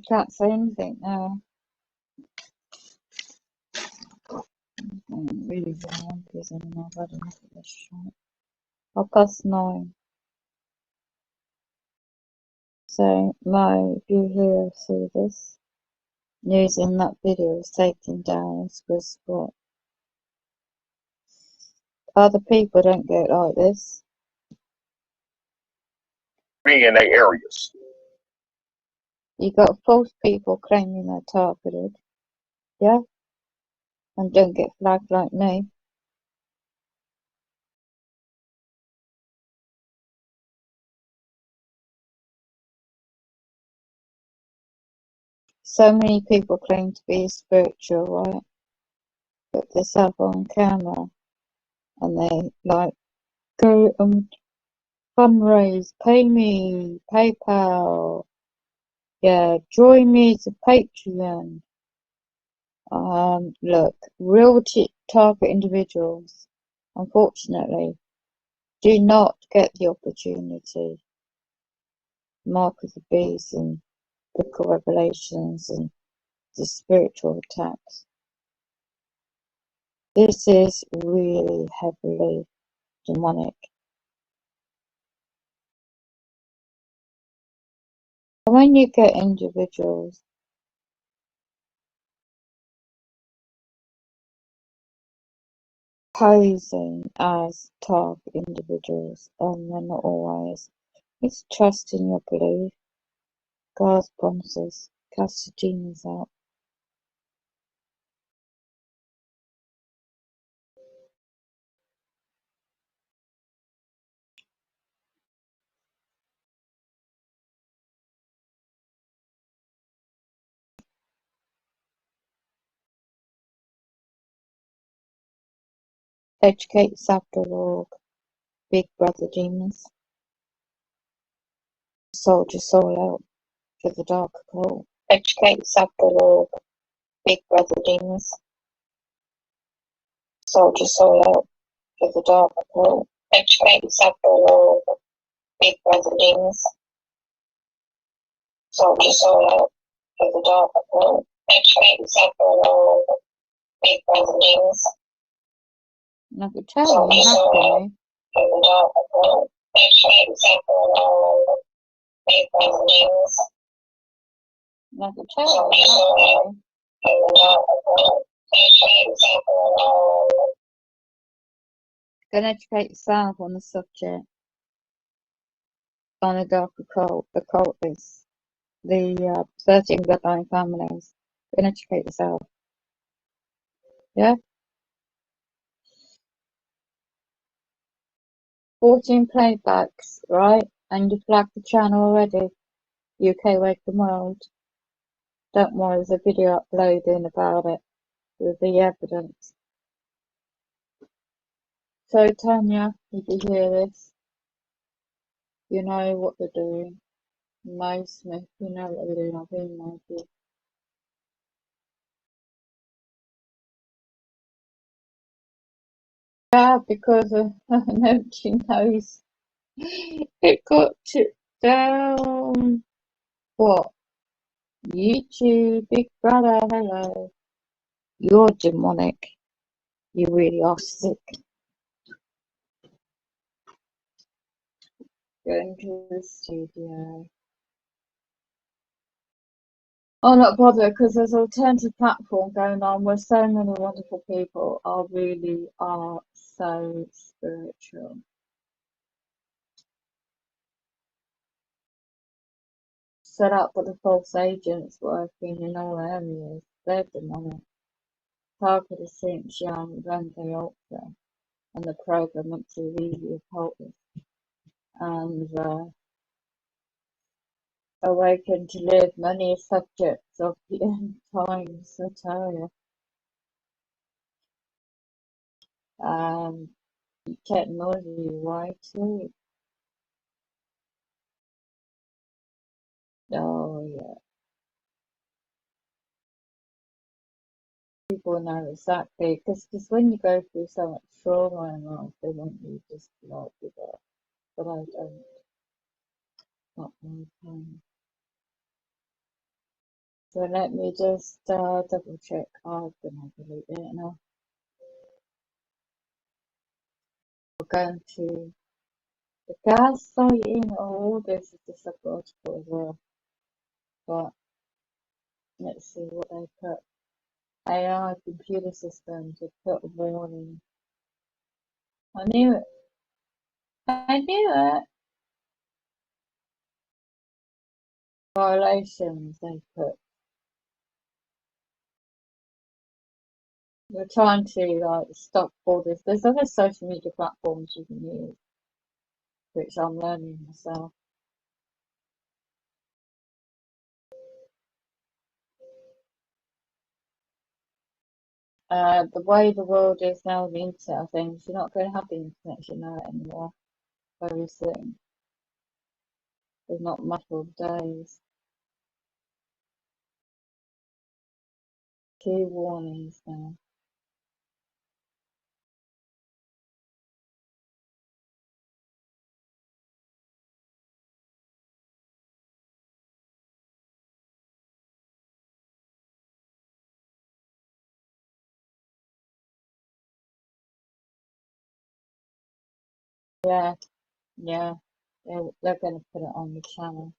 You can't say anything now. I'm really wrong because I've had enough of this shit. 9:30. So, Mo, if you hear or see this, news in that video was taken down as was what other people don't get like this. Be in their areas. You got false people claiming they're targeted, yeah? And don't get flagged like me. So many people claim to be spiritual, right? Put themselves on camera and they like go fundraise, pay me, PayPal, yeah, join me to Patreon. Look, real target individuals, unfortunately, do not get the opportunity. Mark of the Beast and Book of Revelations and the spiritual attacks. This is really heavily demonic. When you get individuals posing as target individuals, and they're not always, it's trust in your belief. God's promises, cast the demons out. EducateSab.org, Big Brother Demons, Soldier Soul Out for the Dark Occult. EducateSab.org, Big Brother Demons, Soldier Soul Out for the Dark Occult. EducateSab.org, Big Brother Demons, Soldier Soul Out for the Dark Occult. EducateSab.org, Big Brother Demons. And I could tell you happy. And I could tell you Can educate yourself on the subject, on the dark occultists, the 13 bloodline families. Can educate yourself. Yeah? 14 playbacks, right? And you flagged the channel already. UK Waking World. Don't worry, there's a video uploading about it with the evidence. So Tanya, if you hear this, you know what they're doing. Mo Smith, you know what they're doing. I've been with you. Yeah, because of an empty nose. It got down. What? YouTube, Big Brother, hello. You're demonic. You really are sick. Go into the studio. Oh, not bother, because there's an alternative platform going on where so many wonderful people really are so spiritual. Set up with the false agents working in all areas. They're demonic. Targeted since young, Rente Ultra, and the program up to the occultist. And awakened to live many subjects of the end times, I tell you. Technology, right too. Oh yeah. People know exactly, because when you go through so much trauma in life, they want you just to not give up. But I don't. Not my time. So let me just double check. I'm gonna delete it now. We're going to the gaslighting. Oh, this is the sub-article as well. But let's see what they put. AI computer systems have put a warning. I knew it. I knew it. Violations they put. We're trying to like stop all this. There's other social media platforms you can use, which I'm learning myself. The way the world is now, the internet, I think you're not going to have the internet, you know, anymore very soon. There's not much of days. 2 warnings now. Yeah, yeah, they're going to put it on the channel.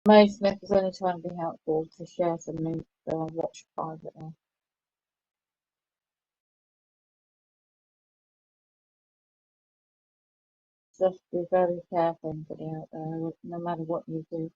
May Smith is only trying to be helpful to share some news that I watch privately. Just be very careful, anybody out there, no matter what you do.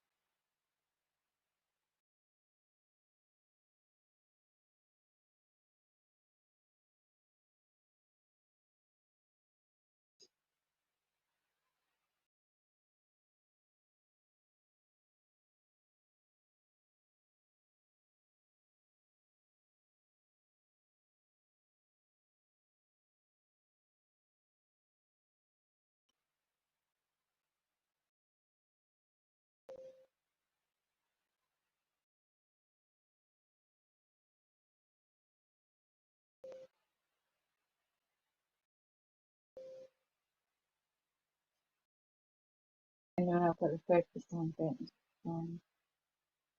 You know, I've got to focus on things.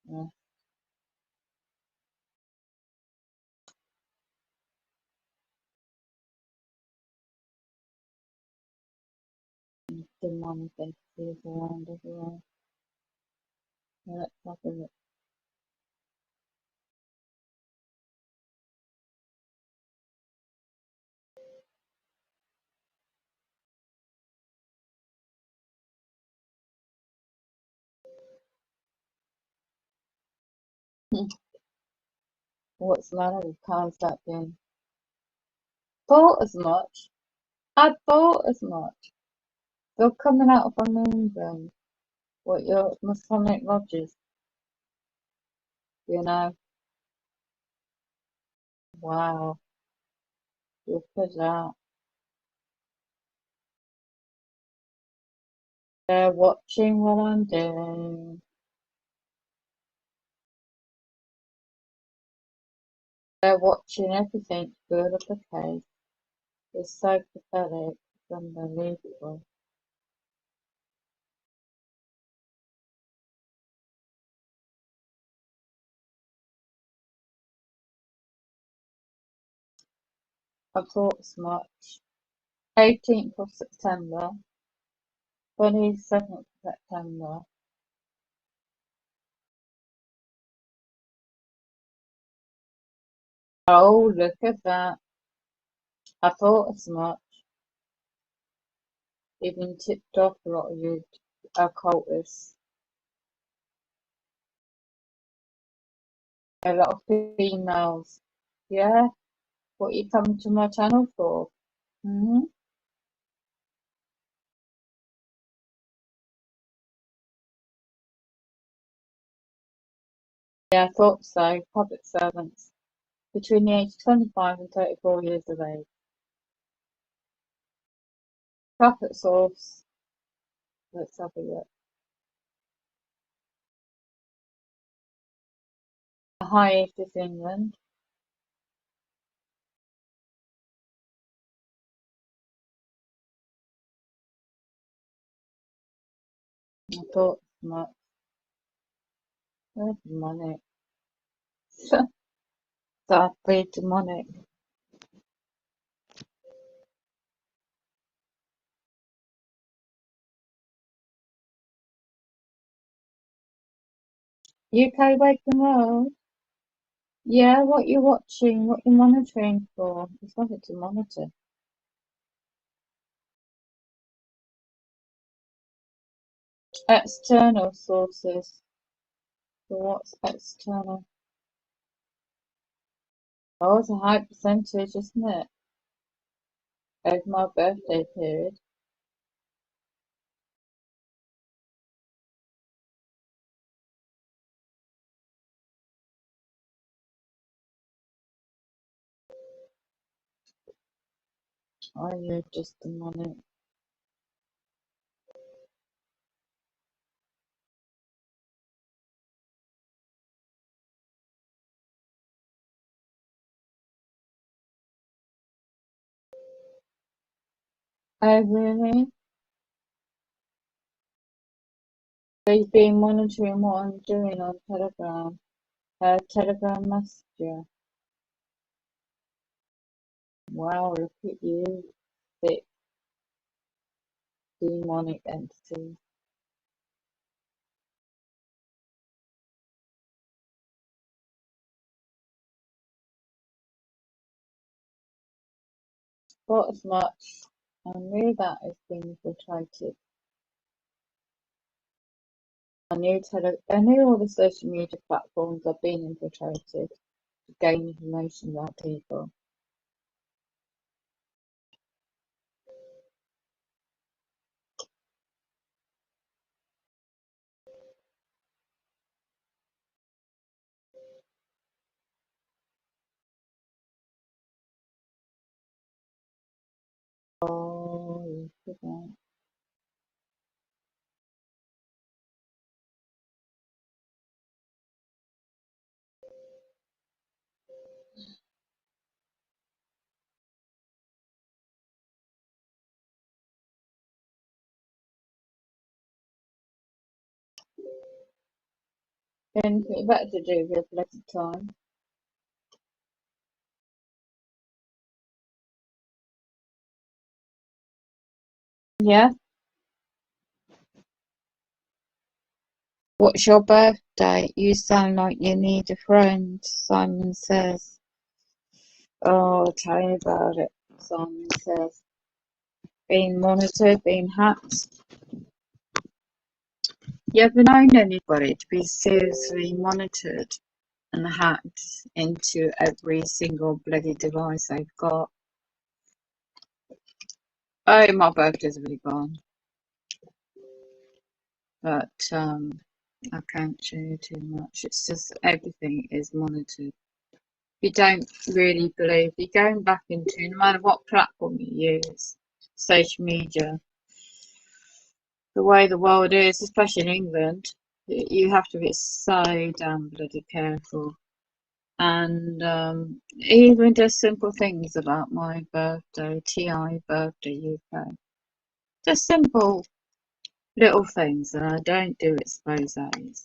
Yeah, demonic entities around everywhere. Yeah, let's have a look. What's the matter with cars that being thought as much? I thought as much. They're coming out from England. What, your Masonic lodges, you know? Wow, look at that. They're watching what I'm doing. They're watching everything to build up a case. It's so pathetic. It's unbelievable. I thought as much. 18th of September, 27th of September. Oh, look at that. I thought as much. Even tipped off a lot of you occultists. A lot of females. Yeah, what you come to my channel for? Hmm. Yeah, I thought so. Public servants between the age of 25 and 34 years of age. Trumpet source. Let's have a look. The hiatus England. I thought much. Very demonic. Sadly demonic. UK Waking World? Yeah, what you watching, what you monitoring for? It's nothing to monitor. External sources. So what's external? Oh, it's a high percentage, isn't it? Over my birthday period. Oh, you're just demonic. Oh, really? So you've been monitoring what I'm doing on Telegram. Telegram Messenger. Wow, look at you, thick demonic entity. Not as much. I knew that has been infiltrated. I knew all the social media platforms have been infiltrated to gain information about people. Oh, look at that. Anything better to do with your bloody time? Yeah? What's your birthday? You sound like you need a friend, Simon says. Oh, tell me about it, Simon says. Being monitored, being hacked. You ever known anybody to be seriously monitored and hacked into every single bloody device they've got? Oh, my birthday's already gone. But I can't show you too much. It's just everything is monitored. You don't really believe, you're going back into, no matter what platform you use, social media, the way the world is, especially in England, you have to be so damn bloody careful. And even just simple things about my birthday, TI birthday UK, just simple little things that I don't do exposes.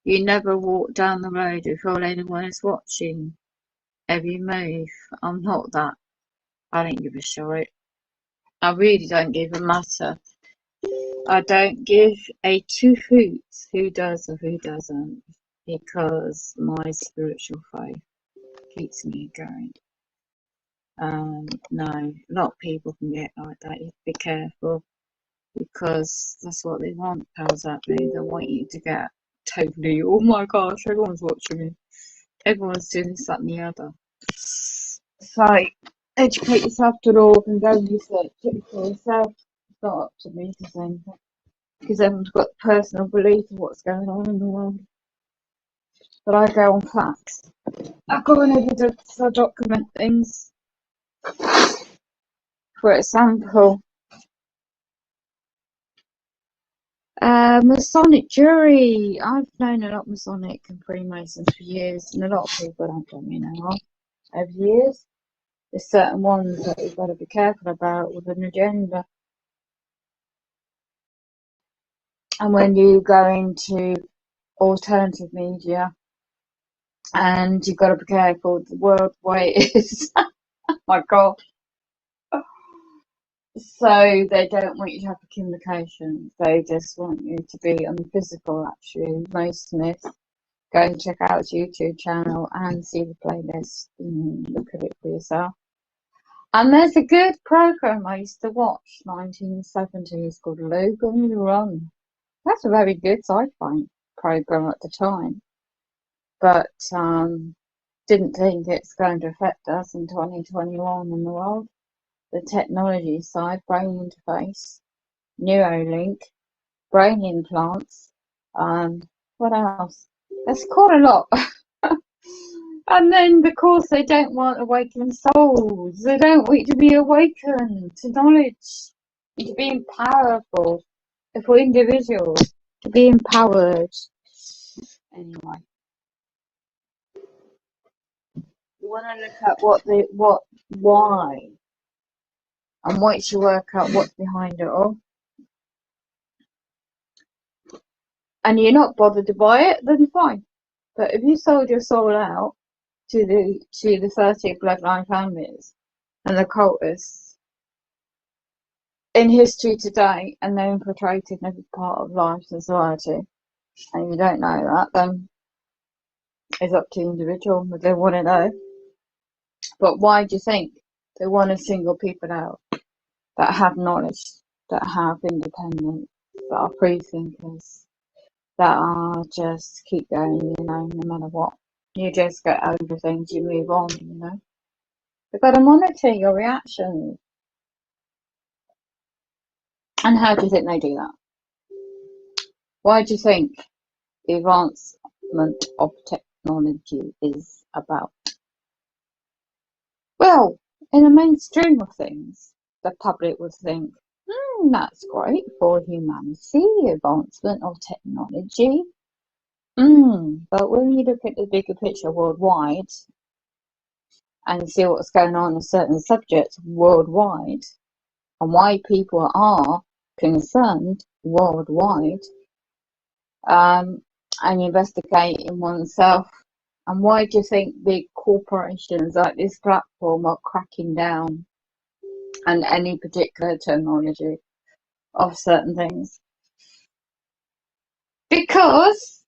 You never walk down the road before anyone is watching every move. I'm not that. I don't give a shit. I really don't give a matter. I don't give a two hoots who does or who doesn't, because my spiritual faith keeps me going. No, a lot of people can get like that. You have to be careful, because that's what they want. Powers that be, they want you to get totally, oh my gosh, everyone's watching me. Everyone's doing this, that, and the other. So, educate yourself to all and go and research it for yourself. It's not up to me to say anything, because everyone's got personal belief of what's going on in the world. But I go on facts. I go on evidence. I document things. For example, Masonic jury. I've known a lot of Masonic and Freemasons for years, and a lot of people don't let me know over the years. There's certain ones that you've got to be careful about with an agenda. And when you go into alternative media, and you've got to be careful the world the way it is. Oh my God. So they don't want you to have a communication. They just want you to be on the physical, actually. Most myths. Go and check out his YouTube channel and see the playlist and look at it for yourself. And there's a good program I used to watch, 1970s, called Logan's Run. That's a very good sci-fi program at the time. But didn't think it's going to affect us in 2021 in the world. The technology side, brain interface, Neuralink, brain implants, what else? There's quite a lot. And then, of course, they don't want awakened souls. They don't want you to be awakened to knowledge, to be powerful, for individuals to be empowered. Anyway, you want to look at why, and once you work out what's behind it all, and you're not bothered to buy it, then fine. But if you sold your soul out to the 30 bloodline families and the cultists in history today, and they're infiltrated in every part of life society, and you don't know that, then it's up to the individual what they want to know. But why do you think they want to single people out that have knowledge, that have independence, that are free thinkers, that are just keep going, no matter what? You just get over things, you move on, They've got to monitor your reactions. And how do you think they do that? Why do you think the advancement of technology is about? Well, in the mainstream of things, the public would think, that's great for humanity, advancement of technology. But when you look at the bigger picture worldwide and see what's going on in certain subjects worldwide and why people are concerned worldwide, and investigate in oneself, and why do you think big corporations like this platform are cracking down on any particular terminology of certain things? Because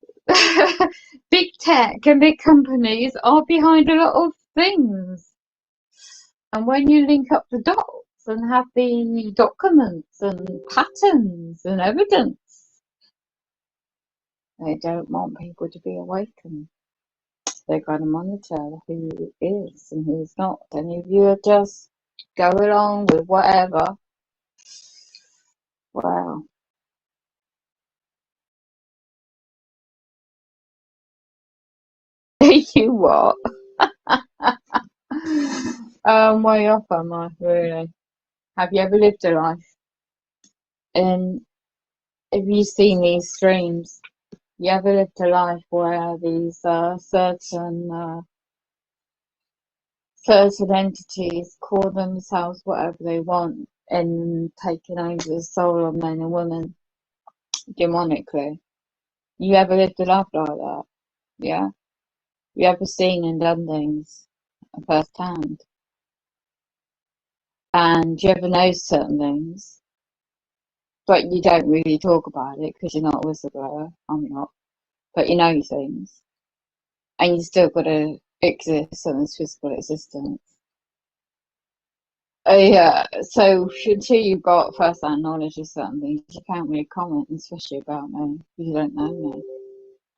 big tech and big companies are behind a lot of things. And when you link up the dots and have the documents and patterns and evidence, they don't want people to be awakened. They're going to monitor who is and who's not. And if you just go along with whatever, well, you what? Way off am I, really? Have you ever lived a life? And have you seen these streams? You ever lived a life where these certain entities call themselves whatever they want and taking over the soul of men and women demonically? You ever lived a life like that? Yeah? You ever seen and done things firsthand? And you ever know certain things, but you don't really talk about it because you're not a whistleblower. I'm not. But you know things. And you still got to exist in this physical existence. Yeah, so until you've got first-hand knowledge of certain things, you can't really comment, especially about me, because you don't know me.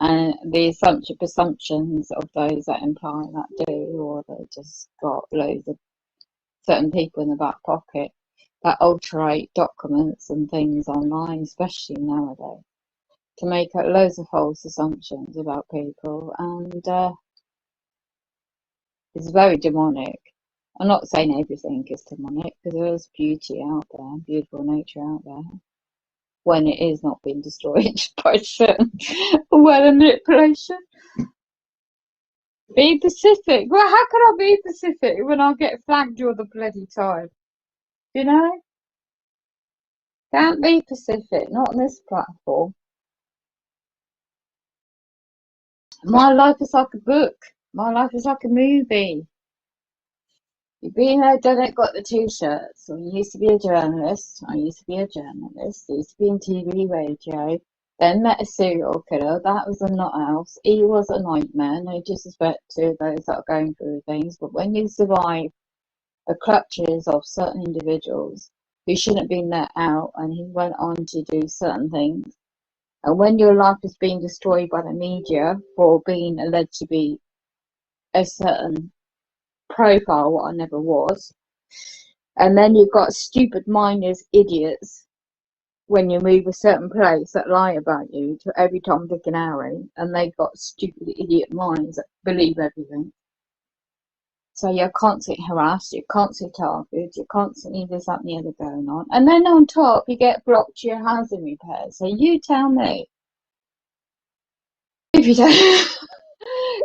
And the presumptions of those that imply that do, or they just got loads of certain people in the back pocket that alterate documents and things online, especially nowadays, to make up loads of false assumptions about people, and it's very demonic. I'm not saying everything is demonic, because there is beauty out there, beautiful nature out there, when it is not being destroyed by certain weather manipulation. Be Pacific. Well, how can I be Pacific when I get flagged all the bloody time? You know? Can't be Pacific, not on this platform. My life is like a book. My life is like a movie. You've been there, done it, got the t-shirts. So you used to be a journalist. I used to be a journalist. I used to be in TV, radio. Then met a serial killer. That was a nut house. He was a nightmare. No disrespect to those that are going through things. But when you survive the clutches of certain individuals who shouldn't have been let out, and he went on to do certain things, and when your life is being destroyed by the media for being alleged to be a certain profile, what I never was, and then you've got stupid minders, idiots, when you move a certain place that lie about you to every Tom, Dick and Harry, and they've got stupid idiot minds that believe everything. So you're constantly harassed, you're constantly targeted, you're constantly this, that, and the other going on. And then on top, you get blocked to your housing repairs. So you tell me, if you don't,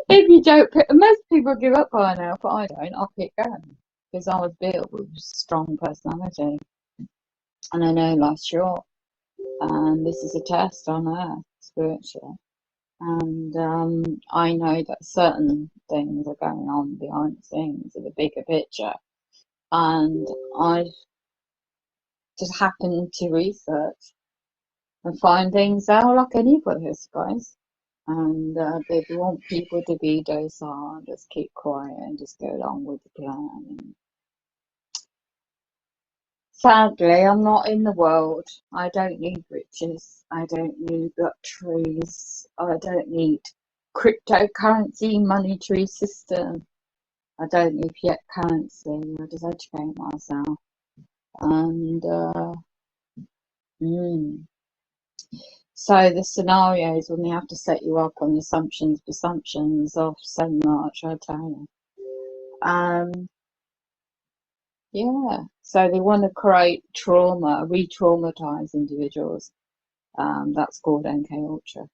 if you don't, most people give up by now, but I don't. I'll keep going because I was built with a strong personality, and I know life's short, and this is a test on earth, spiritually. And I know that certain things are going on behind the scenes of the bigger picture, and I've just happened to research and find things out like anybody else, guys. And they want people to be docile and just keep quiet and just go along with the plan. And sadly, I'm not in the world. I don't need riches. I don't need luxuries. I don't need cryptocurrency monetary system. I don't need fiat currency. I just educate myself. And so the scenarios when they have to set you up on the presumptions of so much, I tell you. Yeah. So they want to create trauma, re-traumatize individuals. That's called MK Ultra.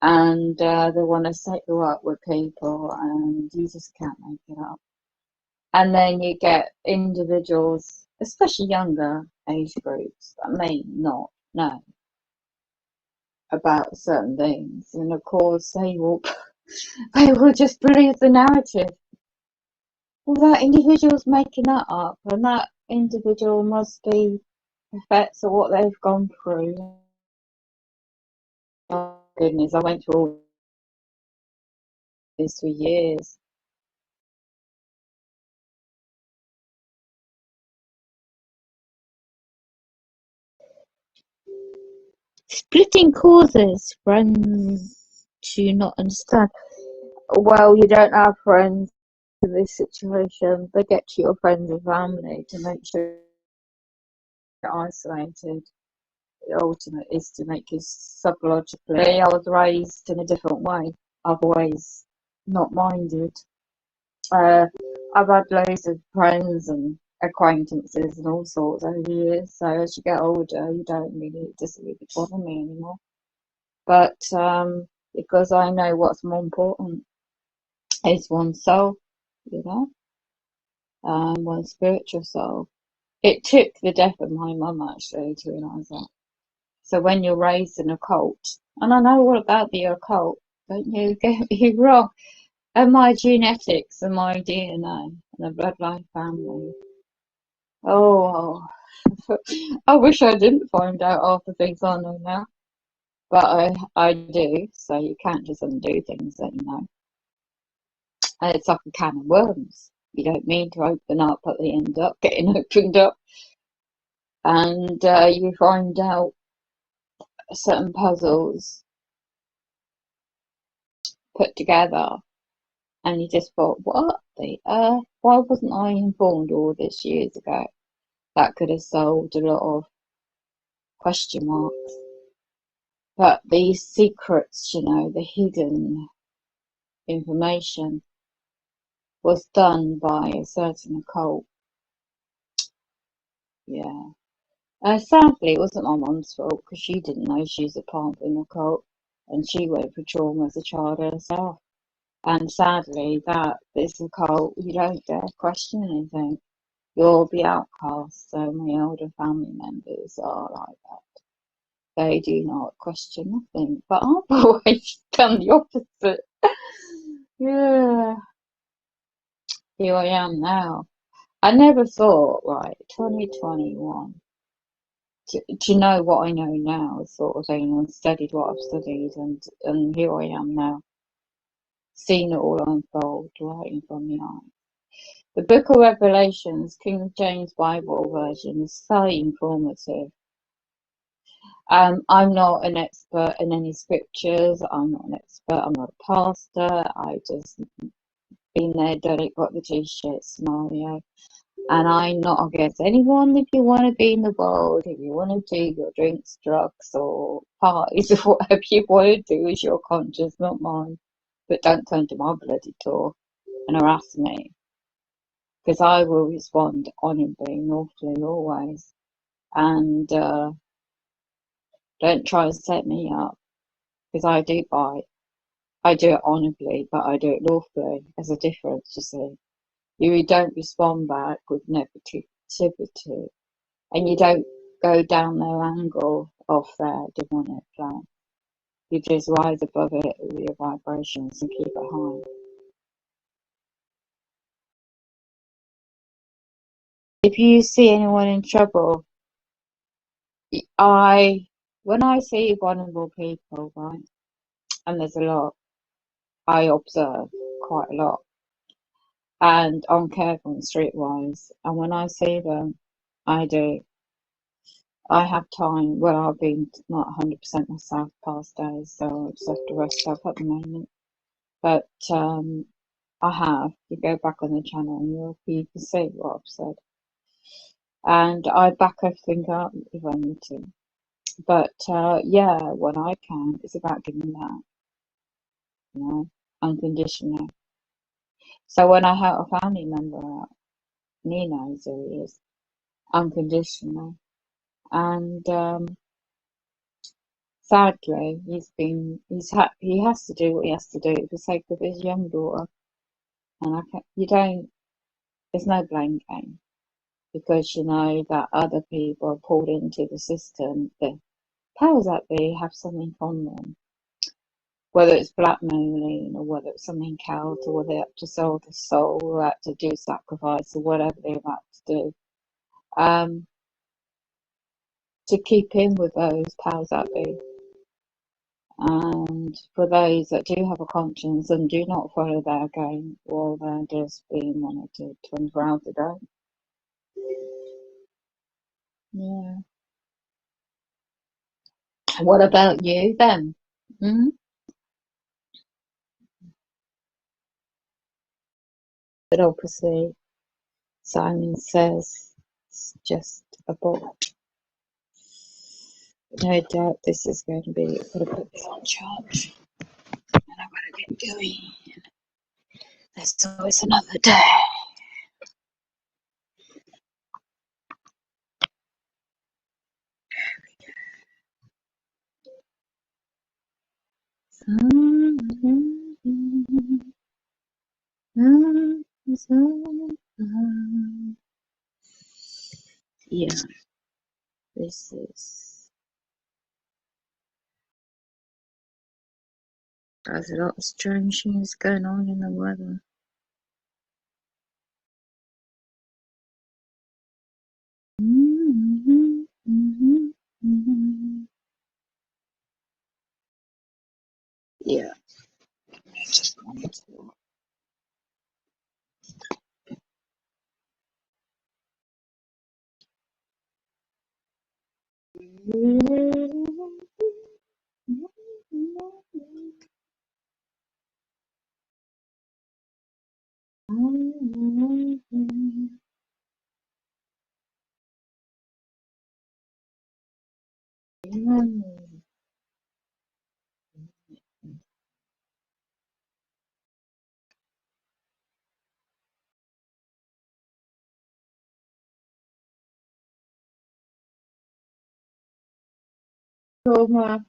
And they want to set you up with people, and you just can't make it up. And then you get individuals, especially younger age groups, that may not know about certain things, and of course they will just believe the narrative. Well, that individual's making that up, and that individual must be effects of what they've gone through. Oh goodness, I went through all this for years. Splitting causes, friends do not understand. Well, you don't have friends in this situation. They get to your friends and family to make sure you're isolated. The ultimate is to make you psychologically. I was raised in a different way. I've always not minded. I've had loads of friends and acquaintances and all sorts over the years. So as you get older, you don't really, it doesn't really bother me anymore. But because I know what's more important is one's soul, you know, one's spiritual soul. It took the death of my mum actually to realise that. So when you're raised in a cult, and I know all about the occult, don't you get me wrong, and my genetics and my DNA and the bloodline family. Oh, I wish I didn't find out half the things I know now, but I do. So you can't just undo things that you know. And it's like a can of worms. You don't mean to open up, but they end up getting opened up, and you find out certain puzzles put together, and you just thought, what the earth? Why wasn't I informed all this years ago? That could have solved a lot of question marks. But these secrets, you know, the hidden information was done by a certain occult. Yeah. Sadly, it wasn't my mum's fault because she didn't know she was a part of an occult, and she went through trauma as a child herself. And sadly, that this occult, you don't dare question anything. You'll be outcast. So my older family members are like that. They do not question nothing. But I've always done the opposite. Yeah, here I am now. I never thought, right, 2021. Do you know what I know now, sort of thing, and studied what I've studied, and here I am now, seeing it all unfold right in front of my eyes. The Book of Revelations, King James Bible version, is so informative. I'm not an expert in any scriptures. I'm not an expert. I'm not a pastor. I just been there, done it, got the t-shirt scenario. And I'm not against anyone. If you want to be in the world, if you want to do your drinks, drugs, or parties, or whatever you want to do, is your conscience, not mine. But don't come to my bloody door and harass me, because I will respond honourably and awfully always. And don't try and set me up, because I do bite. I do it honourably, but I do it lawfully. There's a difference, you see. You don't respond back with negativity, and you don't go down their angle of their demonic plan. You just rise above it with your vibrations and keep it high. If you see anyone in trouble, when I see vulnerable people, right, and there's a lot, I observe quite a lot, and I'm careful and streetwise, and when I see them, I do. I have time. Well, I've been not 100% myself past days, so I just have to rest up at the moment. But I have. You go back on the channel and you can see what I've said. And I back everything up if I need to. But yeah, when I can, it's about giving that, unconditionally. So when I help a family member out, and he knows who he is, unconditionally. And sadly, he has to do what he has to do for the sake of his young daughter. And there's no blame game, because you know that other people are pulled into the system. The powers that be have something on them, whether it's blackmailing or whether it's something else, or whether they have to sell the soul or have to do sacrifice or whatever they're about to do, to keep in with those powers that be. And for those that do have a conscience and do not follow their game, well, they're just being monitored 24 hours a day. Yeah. What about you then? Hmm? But obviously, Simon says it's just a bot. No doubt this is going to be. I've got to put this on charge, and I've got to get going. There's always another day. Yeah, this is. There's a lot of strange things going on in the weather. Yeah, I just wanted to. Trauma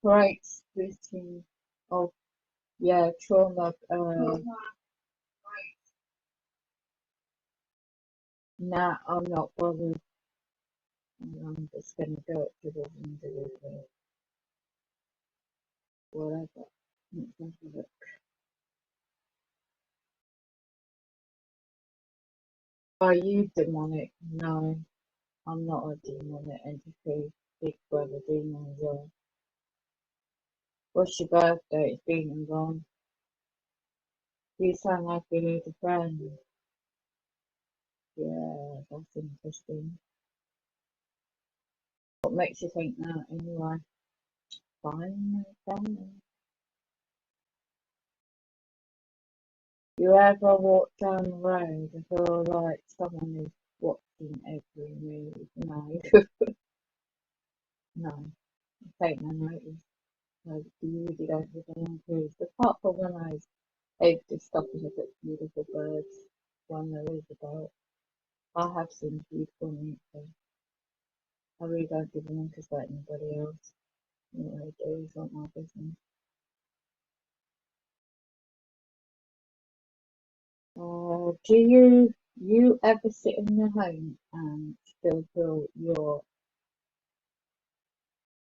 breaks routine of, yeah, trauma. Nah, I'm not bothered. I'm just gonna go it to the end of it, whatever. Let's have a look. Are you demonic? No, I'm not a demonic entity. Big brother demon as well. What's your birthday? It's been and gone. You sound like you need a friend. Yeah, that's interesting. What makes you think that anyway? Fine, fine. You ever walk down the road and feel like someone is watching every move? No. No. Take no notice. Like, you really don't give any clues. Apart from when I was able to stop and look at beautiful birds, one there is about. I have seen beautiful nature. I really don't give an interest about anybody else. What they do is not my business. Do you ever sit in your home and still feel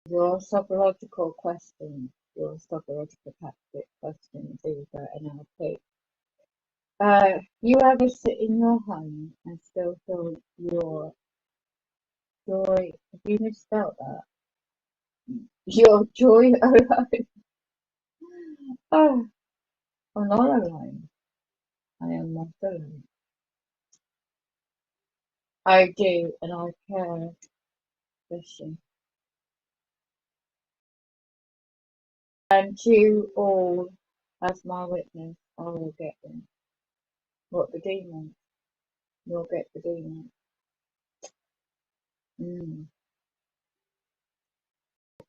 your psychological questions, your psychological tactic questions, either NLP? You ever sit in your home and still feel your joy? Have you misspelled that? Your joy alone. Oh, I'm not alone. I am not alone. I do, and I care. Listen. And you all, as my witness, I will get them. What, the demons? You'll get the demons. Mm,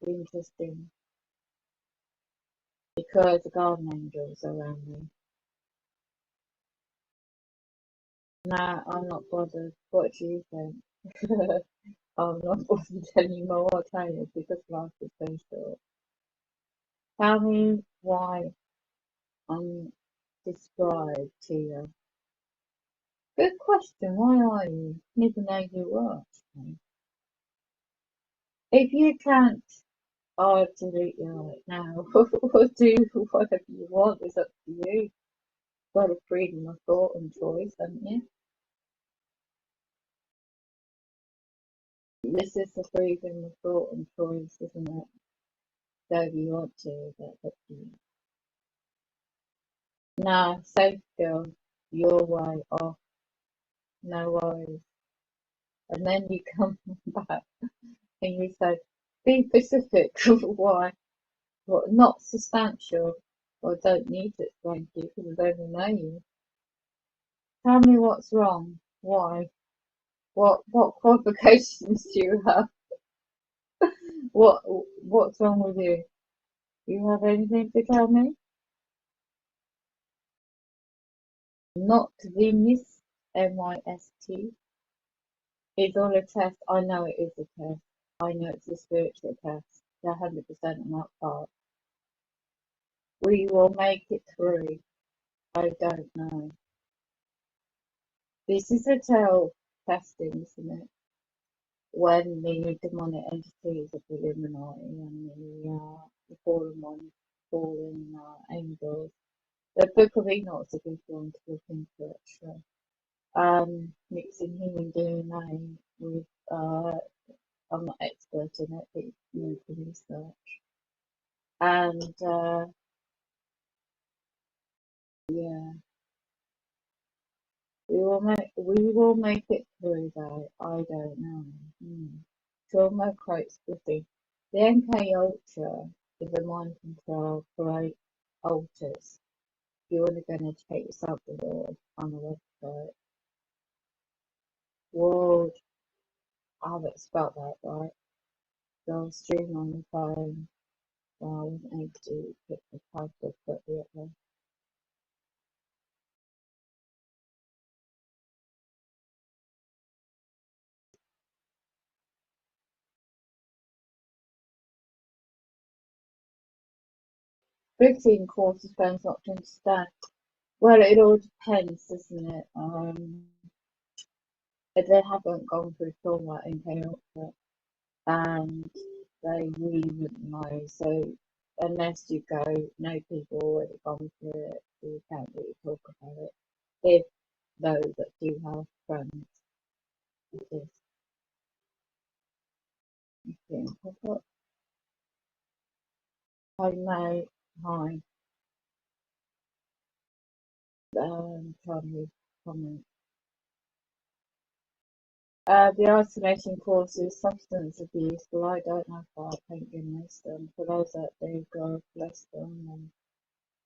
interesting. Because the garden angels are around me. Nah, I'm not bothered. What do you think? I'm not bothered anymore, I'll tell you, because life is so short. Tell me why I'm described to you. Good question, why are you? Never know you were. If you can't, I'll delete you right now. Or do whatever you want, it's up to you. You've got a freedom of thought and choice, haven't you? This is the freedom of thought and choice, isn't it? So if you want to, that's up to you. Now, safe girl, your way off, no worries. And then you come back and you say, be specific. Why? What? Not substantial. Or don't need to explain to you because I don't know you. Tell me what's wrong. Why? What qualifications do you have? What what's wrong with you? Do you have anything to tell me? Not the Miss MIST. It's all a test. I know it is a test. I know it's a spiritual test. 100% on that part. We will make it through. I don't know. This is a tell testing, isn't it? When the demonic entities of the Illuminati and the fallen ones, fallen angels. The Book of Enoch's a good one to look into actually. Mixing human DNA with I'm not expert in it, but you can research. And yeah, we will make it through though. I don't know. Trauma quite specific. The MK Ultra is a mind control for alters. You're only going to take yourself abroad on the website. World, I haven't spelled that right. So I'll stream on the phone. Well, I wasn't able to pick the title appropriately. 15 courses friends not to understand. Well, it all depends, doesn't it? If they haven't gone through trauma in Ultra and they really wouldn't know. So unless you know people already gone through it, you can't really talk about it. If those that do have friends. It is. Okay, I've got hi. Trying to comment. The isolation causes substance abuse. Well, I don't have that, thank goodness. For those that do, God bless them and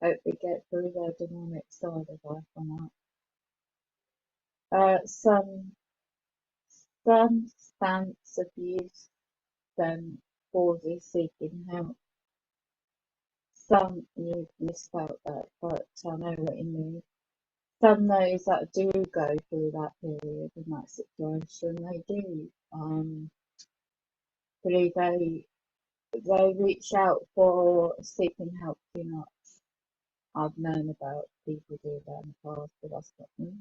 hope they get through their demonic side of life on that. Some substance abuse then causes seeking help. Some, you misspelled that, but I know what you mean. Some those that do go through that period in that situation, they do believe they reach out for seeking help too much. I've known about people do that in the past, but that's not me.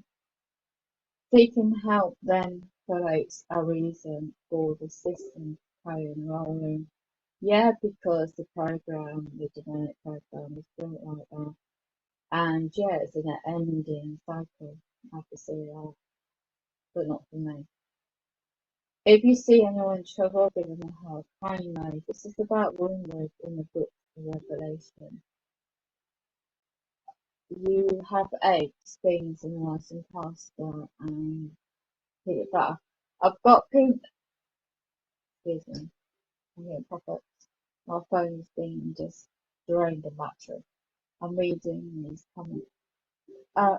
Seeking help then creates a reason for the system to carry on rolling. Yeah, because the demonic program is built like that. And yeah, it's an ending cycle. I have to say that, but not for me. If you see anyone in trouble, give them a hug. I know this is about wormwood in the book of Revelation. You have eggs, beans, and rice and pasta, and peanut butter. I've got peanut. Excuse me. I'm getting pop-ups. My phone's being just drained of battery. I'm reading these comments. I'm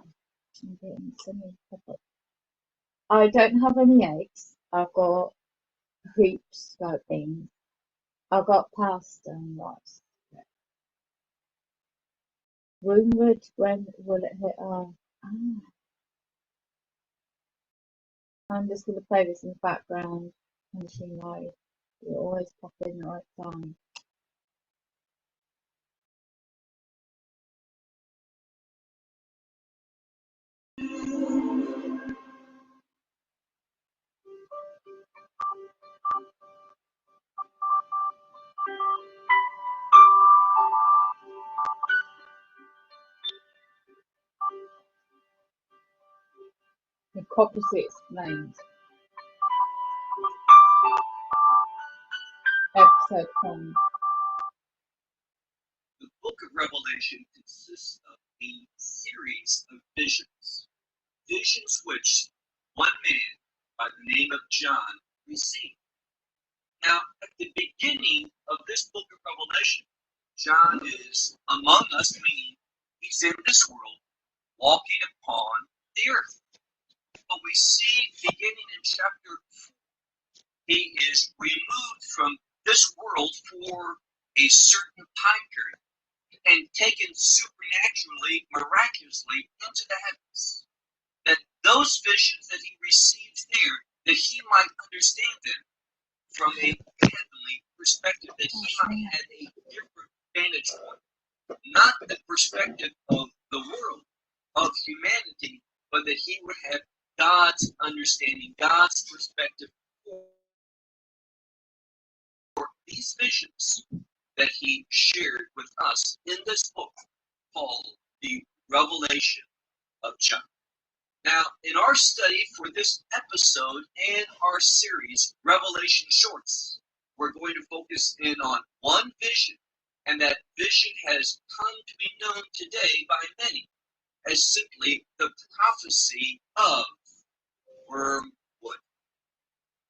getting so many pop-ups. I don't have any eggs. I've got hoops, like beans. I've got pasta and rice. Wormwood, when will it hit? I'm just going to play this in the background. Finishing live. You always pop in the right time. Hypocrisy Explained. Episode 10. The book of Revelation consists of a series of visions, visions which one man by the name of John received. Now, at the beginning of this book of Revelation, John is among us, meaning he's in this world, walking upon the earth. But we see beginning in chapter 4, he is removed from this world for a certain time period and taken supernaturally, miraculously into the heavens. That those visions that he receives there, that he might understand them from a heavenly perspective, that he might have a different vantage point. Not the perspective of the world, of humanity, but that he would have God's understanding, God's perspective for these visions that he shared with us in this book called the Revelation of John. Now, in our study for this episode and our series, Revelation Shorts, we're going to focus in on one vision, and that vision has come to be known today by many as simply the prophecy of wormwood.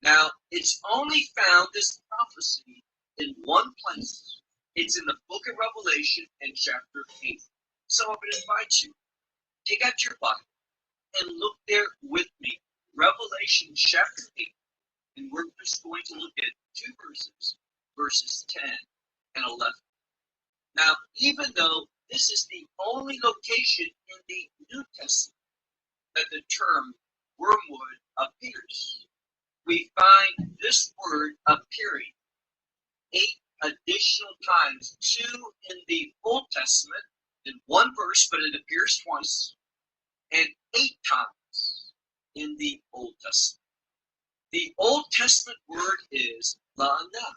Now, it's only found, this prophecy, in one place. It's in the book of Revelation in chapter 8. So I would invite you, take out your Bible and look there with me. Revelation chapter 8. And we're just going to look at two verses, verses 10 and 11. Now, even though this is the only location in the New Testament that the term wormwood appears, we find this word appearing 8 additional times, 2 in the Old Testament, in one verse, but it appears twice, and 8 times in the Old Testament. The Old Testament word is la'ana.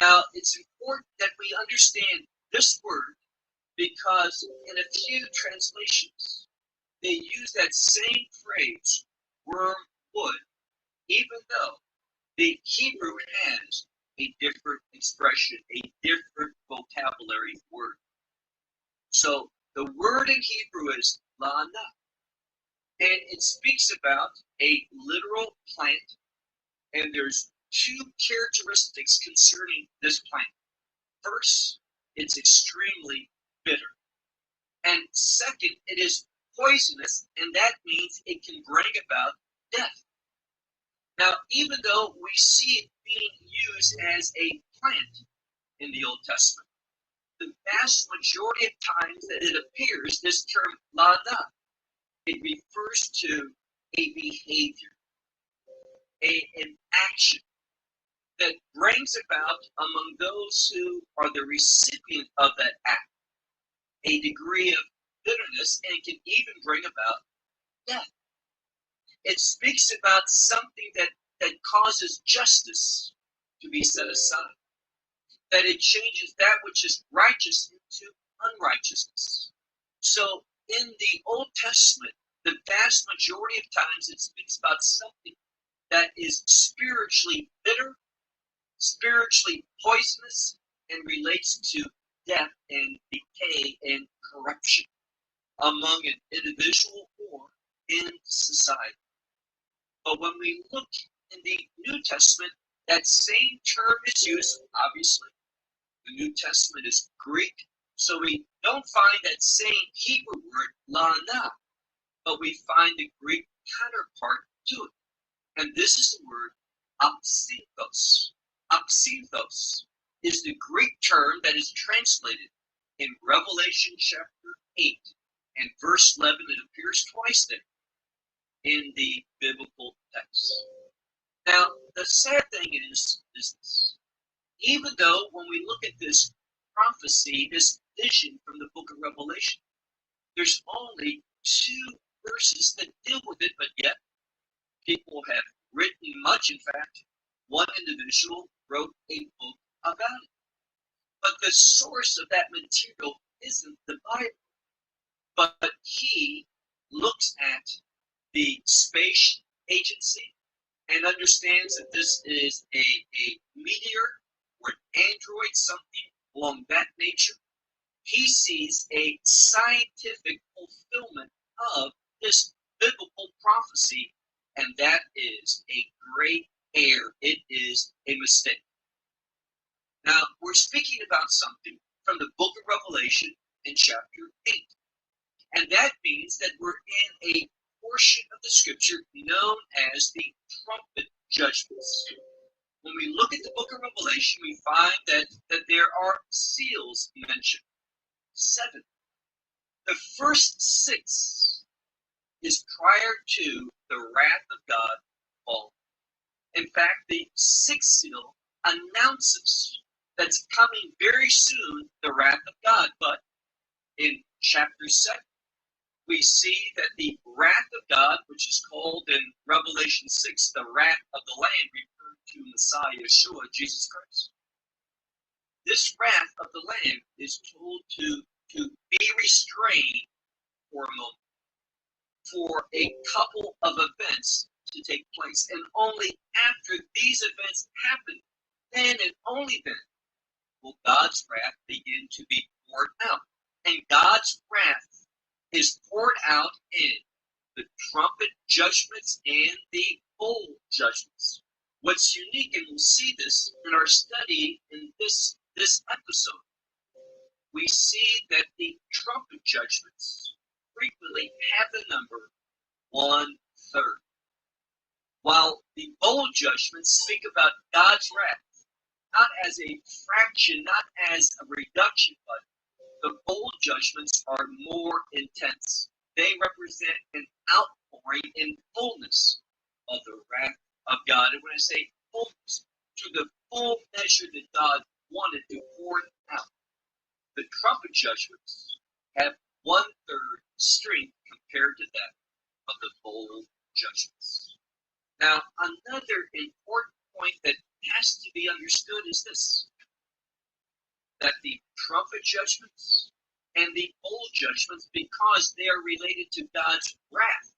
Now, it's important that we understand this word because in a few translations, they use that same phrase, wormwood, even though the Hebrew has a different expression, a different vocabulary word. So the word in Hebrew is lana, and it speaks about a literal plant, and there's two characteristics concerning this plant. First, it's extremely bitter. And second, it is poisonous, and that means it can bring about death. Now, even though we see it being used as a plant in the Old Testament, the vast majority of times that it appears, this term lana, it refers to a behavior, an action that brings about among those who are the recipient of that act a degree of bitterness, and it can even bring about death. It speaks about something that causes justice to be set aside, that it changes that which is righteous into unrighteousness. So in the Old Testament, the vast majority of times it speaks about something that is spiritually bitter, spiritually poisonous, and relates to death and decay and corruption among an individual or in society. But when we look in the New Testament, that same term is used, obviously. The New Testament is Greek, so we don't find that same Hebrew word, lana, but we find the Greek counterpart to it. And this is the word apsinthos. Apsinthos is the Greek term that is translated in Revelation chapter 8 and verse 11. It appears twice there in the biblical text. Now, the sad thing is this. Even though when we look at this prophecy, this vision from the book of Revelation, there's only 2 verses that deal with it, but yet people have written much. In fact, one individual wrote a book about it. But the source of that material isn't the Bible, but he looks at the space agency and understands that this is a meteor or an android, something along that nature. He sees a scientific fulfillment of this biblical prophecy, and that is a great error. It is a mistake. Now, we're speaking about something from the book of Revelation in chapter 8. And that means that we're in a portion of the scripture known as the Trumpet Judgments. When we look at the book of Revelation, we find that there are seals mentioned. 7. The first 6 is prior to the wrath of God falling. In fact, the 6th seal announces that's coming very soon, the wrath of God. But in chapter 7, we see that the wrath of God, which is called in Revelation 6, the wrath of the Lamb, referred to Messiah, Yeshua, Jesus Christ. This wrath of the Lamb is told to be restrained for a moment, for a couple of events to take place. And only after these events happen, then and only then, will God's wrath begin to be poured out. And God's wrath is poured out in the trumpet judgments and the bowl judgments. What's unique, and we'll see this in our study in this episode, we see that the trumpet judgments frequently have the number 1/3, while the bowl judgments speak about God's wrath, not as a fraction, not as a reduction, but the bowl judgments are more intense. They represent an outpouring in fullness of the wrath of God. And when I say fullness, to the full measure that God wanted to pour it out. The trumpet judgments have 1/3 strength compared to that of the bowl judgments. Now, another important point that has to be understood is this, that the trumpet judgments and the bowl judgments because they are related to God's wrath.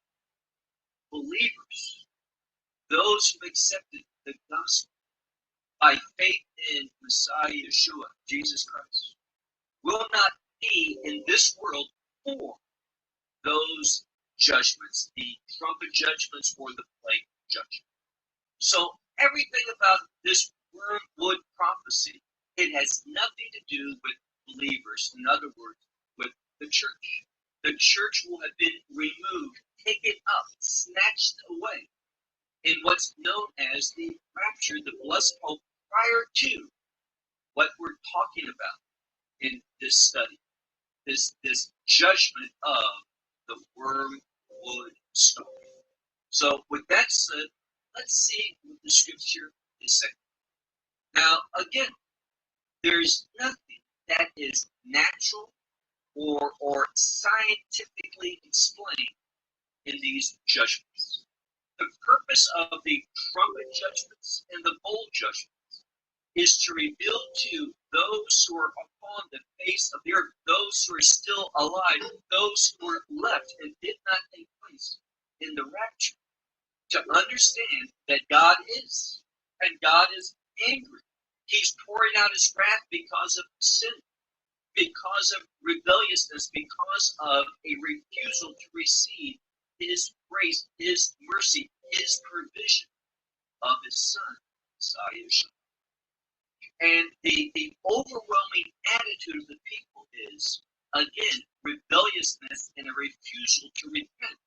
Believers, those who accepted the gospel by faith in Messiah Yeshua, Jesus Christ, will not be in this world for those judgments, the trumpet judgments or the plague judgment. So everything about this wormwood prophecy, it has nothing to do with believers. In other words, with the church. The church will have been removed, taken up, snatched away in what's known as the rapture, the blessed hope, prior to what we're talking about in this study, this judgment of the wormwood star. So with that said, let's see what the scripture is saying. Now, again, there's nothing that is natural or scientifically explained in these judgments. The purpose of the trumpet judgments and the bowl judgments is to reveal to those who are upon the face of the earth, those who are still alive, those who are left and did not take place in the rapture, to understand that God is, and God is angry. He's pouring out his wrath because of sin, because of rebelliousness, because of a refusal to receive his grace, his mercy, his provision of his son, Messiah Yeshua. And the overwhelming attitude of the people is, again, rebelliousness and a refusal to repent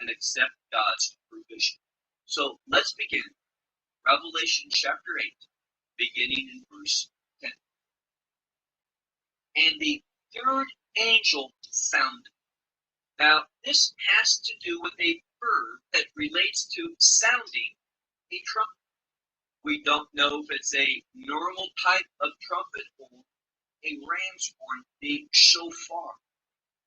and accept God's provision. So let's begin. Revelation chapter 8, beginning in verse 10. And the third angel sounded. Now, this has to do with a verb that relates to sounding a trumpet. We don't know if it's a normal type of trumpet or a ram's horn, the shofar.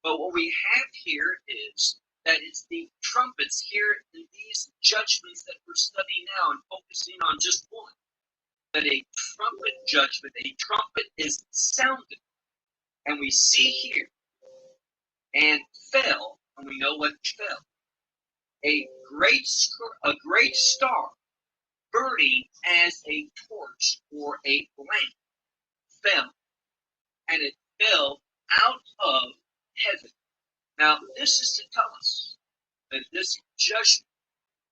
But what we have here is that it's the trumpets here in these judgments that we're studying now and focusing on just one. That a trumpet judgment, a trumpet is sounded. And we see here, and fell, and we know what fell. A great star burning as a torch or a lamp fell. And it fell out of heaven. Now, this is to tell us that this judgment,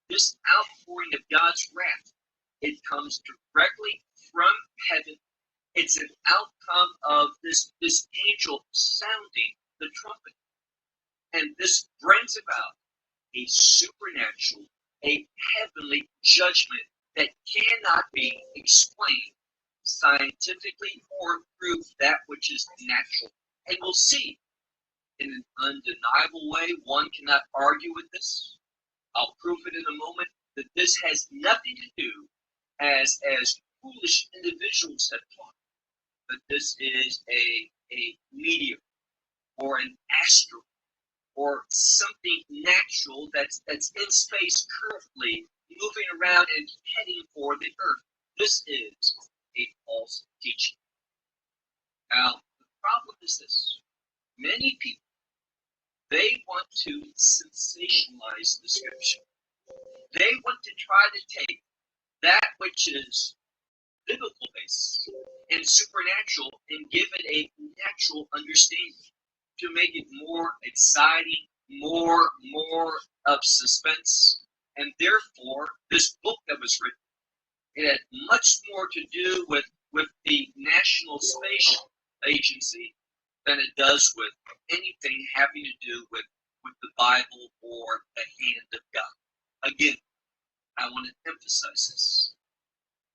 this outpouring of God's wrath, it comes directly from heaven. It's an outcome of this angel sounding the trumpet. And this brings about a supernatural, a heavenly judgment that cannot be explained scientifically or through that which is natural. And we'll see in an undeniable way, one cannot argue with this. I'll prove it in a moment that this has nothing to do, as foolish individuals have taught, that this is a meteor or an asteroid or something natural that's in space currently moving around and heading for the earth. This is a false teaching. Now, the problem is this. Many people, they want to sensationalize the scripture. They want to try to take that which is biblical based and supernatural and give it a natural understanding to make it more exciting, more of suspense. And therefore, this book that was written, it had much more to do with the National Space Agency than it does with anything having to do with the Bible or the hand of God. Again, I want to emphasize this.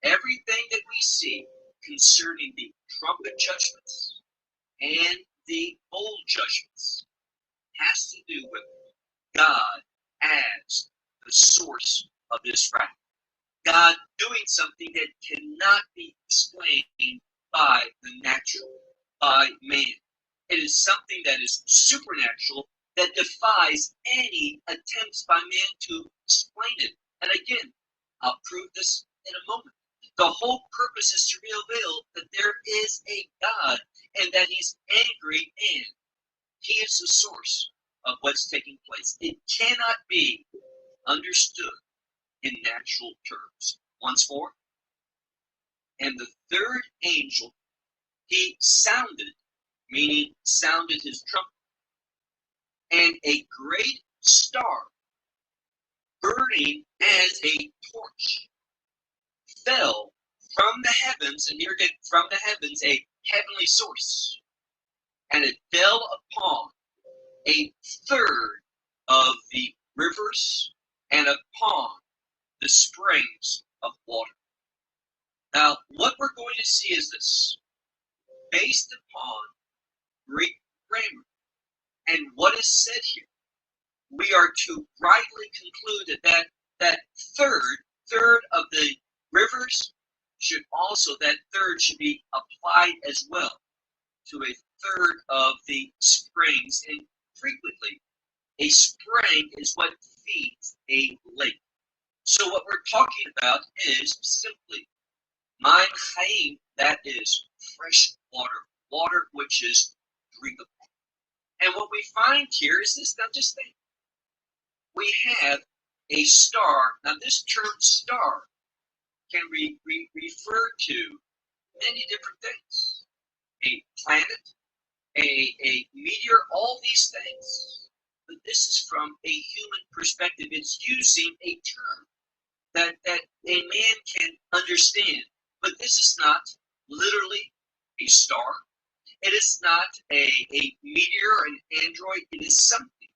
Everything that we see concerning the trumpet judgments and the bowl judgments has to do with God as the source of this wrath. God doing something that cannot be explained by the natural, by man. It is something that is supernatural that defies any attempts by man to explain it. And again, I'll prove this in a moment. The whole purpose is to reveal that there is a God and that he's angry, and he is the source of what's taking place. It cannot be understood in natural terms. Once more, and the third angel, he sounded, meaning sounded his trumpet, and a great star, burning as a torch, fell from the heavens, and here again, from the heavens, a heavenly source, and it fell upon a third of the rivers and upon the springs of water. Now, what we're going to see is this, based upon Greek grammar and what is said here, we are to rightly conclude that third of the rivers should also, that third should be applied as well to a third of the springs. And frequently, a spring is what feeds a lake. So what we're talking about is simply Mine Chaim, that is fresh water, water which is drinkable. And what we find here is this. Now just think. We have a star. Now this term star can refer to many different things. A planet, a meteor, all these things. But this is from a human perspective. It's using a term that a man can understand. But this is not literally a star. It is not a meteor or an android. It is something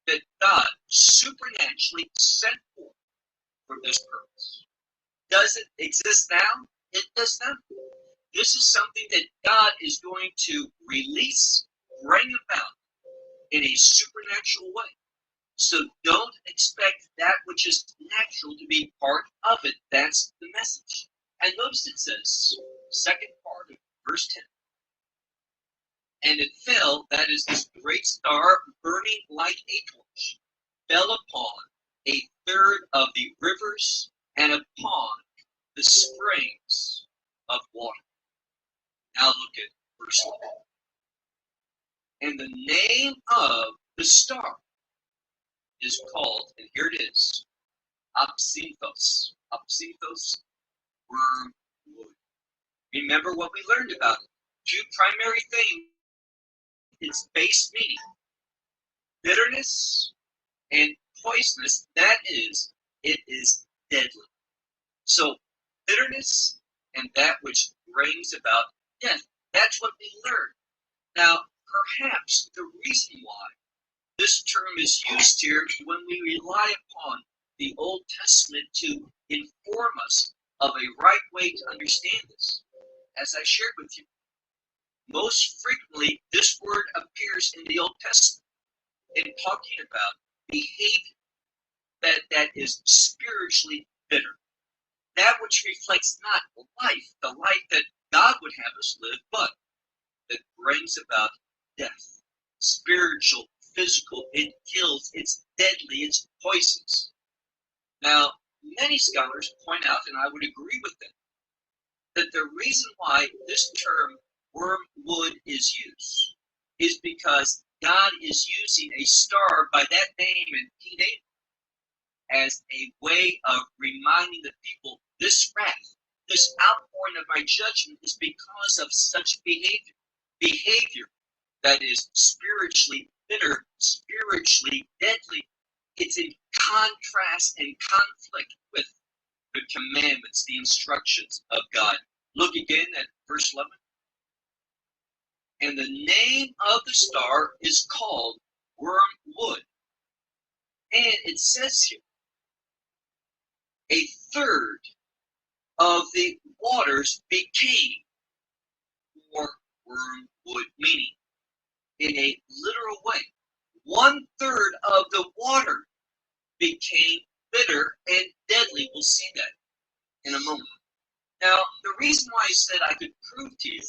that God supernaturally sent forth for this purpose. Does it exist now? It does not. This is something that God is going to release, bring about in a supernatural way. So don't expect that which is natural to be part of it. That's the message. And notice it says, second part of verse 10. And it fell, that is this great star burning like a torch, fell upon a third of the rivers and upon the springs of water. Now look at verse 11. And the name of the star is called, and here it is, Apsinthos. Apsinthos, wormwood. Remember what we learned about it. Two primary things, its base meaning, bitterness and poisonous, that is, it is deadly. So bitterness and that which brings about death, that's what we learned. Now, perhaps the reason why this term is used here when we rely upon the Old Testament to inform us of a right way to understand this, as I shared with you. Most frequently, this word appears in the Old Testament in talking about behavior that is spiritually bitter. That which reflects not life, the life that God would have us live, but that brings about death. Spiritual, physical, it kills, it's deadly, it's poisonous. Now, many scholars point out, and I would agree with them, that the reason why this term wormwood is used is because God is using a star by that name, and he named it as a way of reminding the people this wrath, this outpouring of my judgment is because of such behavior that is spiritually bitter, spiritually deadly. It's in contrast and conflict with the commandments, the instructions of God. Look again at verse 11. And the name of the star is called wormwood. And it says here, a third of the waters became more wormwood, meaning in a literal way, 1/3 of the water became bitter and deadly. We'll see that in a moment. Now, the reason why I said I could prove to you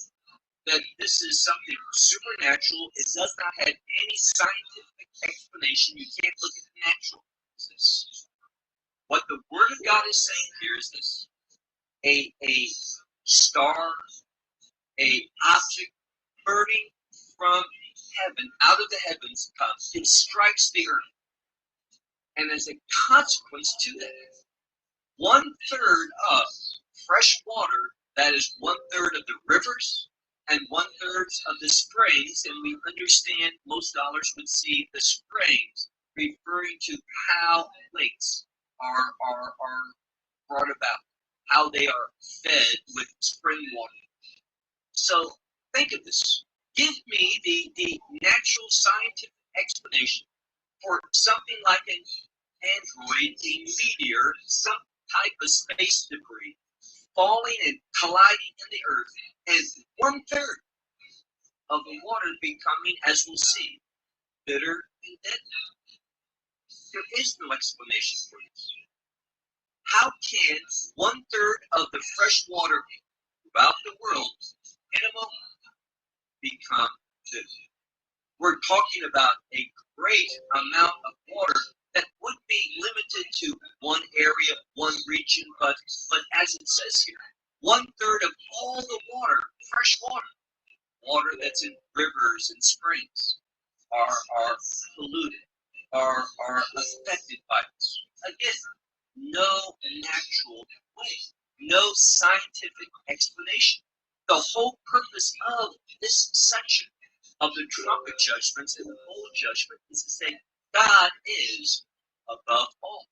that this is something supernatural, it does not have any scientific explanation. You can't look at the natural. What the Word of God is saying here is this. a star, a object burning from heaven, out of the heavens comes. It strikes the earth. And as a consequence to that, 1/3 of fresh water, that is 1/3 of the rivers and 1/3 of the springs, and we understand most scholars would see the springs referring to how lakes are brought about, how they are fed with spring water. So think of this. Give me the natural scientific explanation for something like an asteroid, a meteor, some type of space debris falling and colliding in the earth, and 1/3 of the water becoming, as we'll see, bitter and deadly. There is no explanation for this. How can 1/3 of the fresh water throughout the world in a moment become bitter? We're talking about a great amount of water that would be limited to one area, one region, but as it says here, 1/3 of all the water, fresh water that's in rivers and springs, are polluted, are affected by this. Again, no natural way, no scientific explanation. The whole purpose of this section of the trumpet judgments and the bowl judgment is to say God is above all.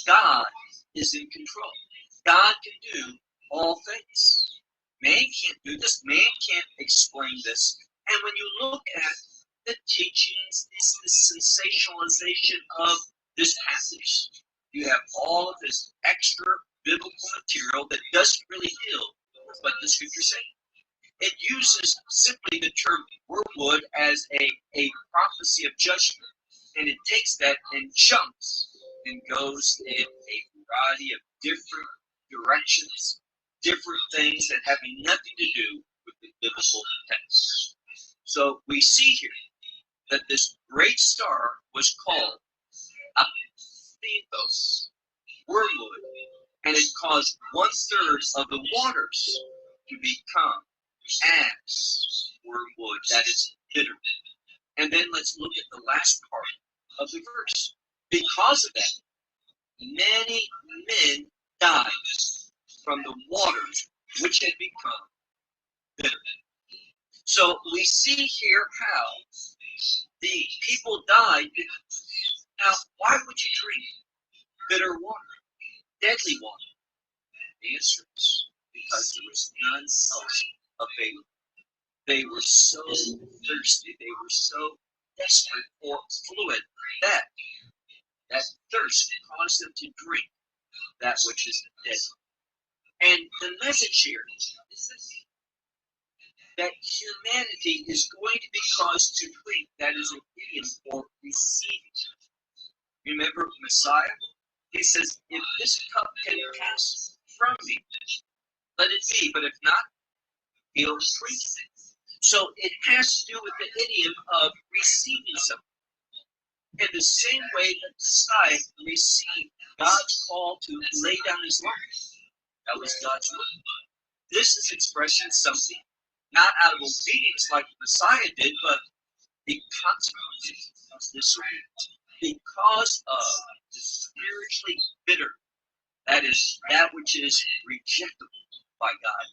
God is in control. God can do all things. Man can't do this. Man can't explain this. And when you look at the teachings, this sensationalization of this passage, you have all of this extra biblical material that doesn't really deal with what the scriptures say. It uses simply the term wormwood as a prophecy of judgment, and it takes that and jumps and goes in a variety of different directions, different things that have nothing to do with the biblical text. So we see here that this great star was called Apophthegos, wormwood, and it caused 1/3 of the waters to become as wormwood, that is bitter. And then let's look at the last part of the verse. Because of that, many men died from the waters which had become bitter. So we see here how the people died. Now, why would you drink bitter water, deadly water? The answer is because there was none else available. They were so thirsty, they were so desperate for fluid that thirst caused them to drink that which is deadly. And the message here is this, that humanity is going to be caused to drink. That is an idiom for receiving. Remember Messiah? He says, if this cup can pass from me, let it be, but if not, he'll drink it. So it has to do with the idiom of receiving something. In the same way that Messiah received God's call to lay down his life. That was God's will. This is expressing something not out of obedience like Messiah did, but the consequences of disobedience. Because of the spiritually bitter, that is that which is rejectable by God,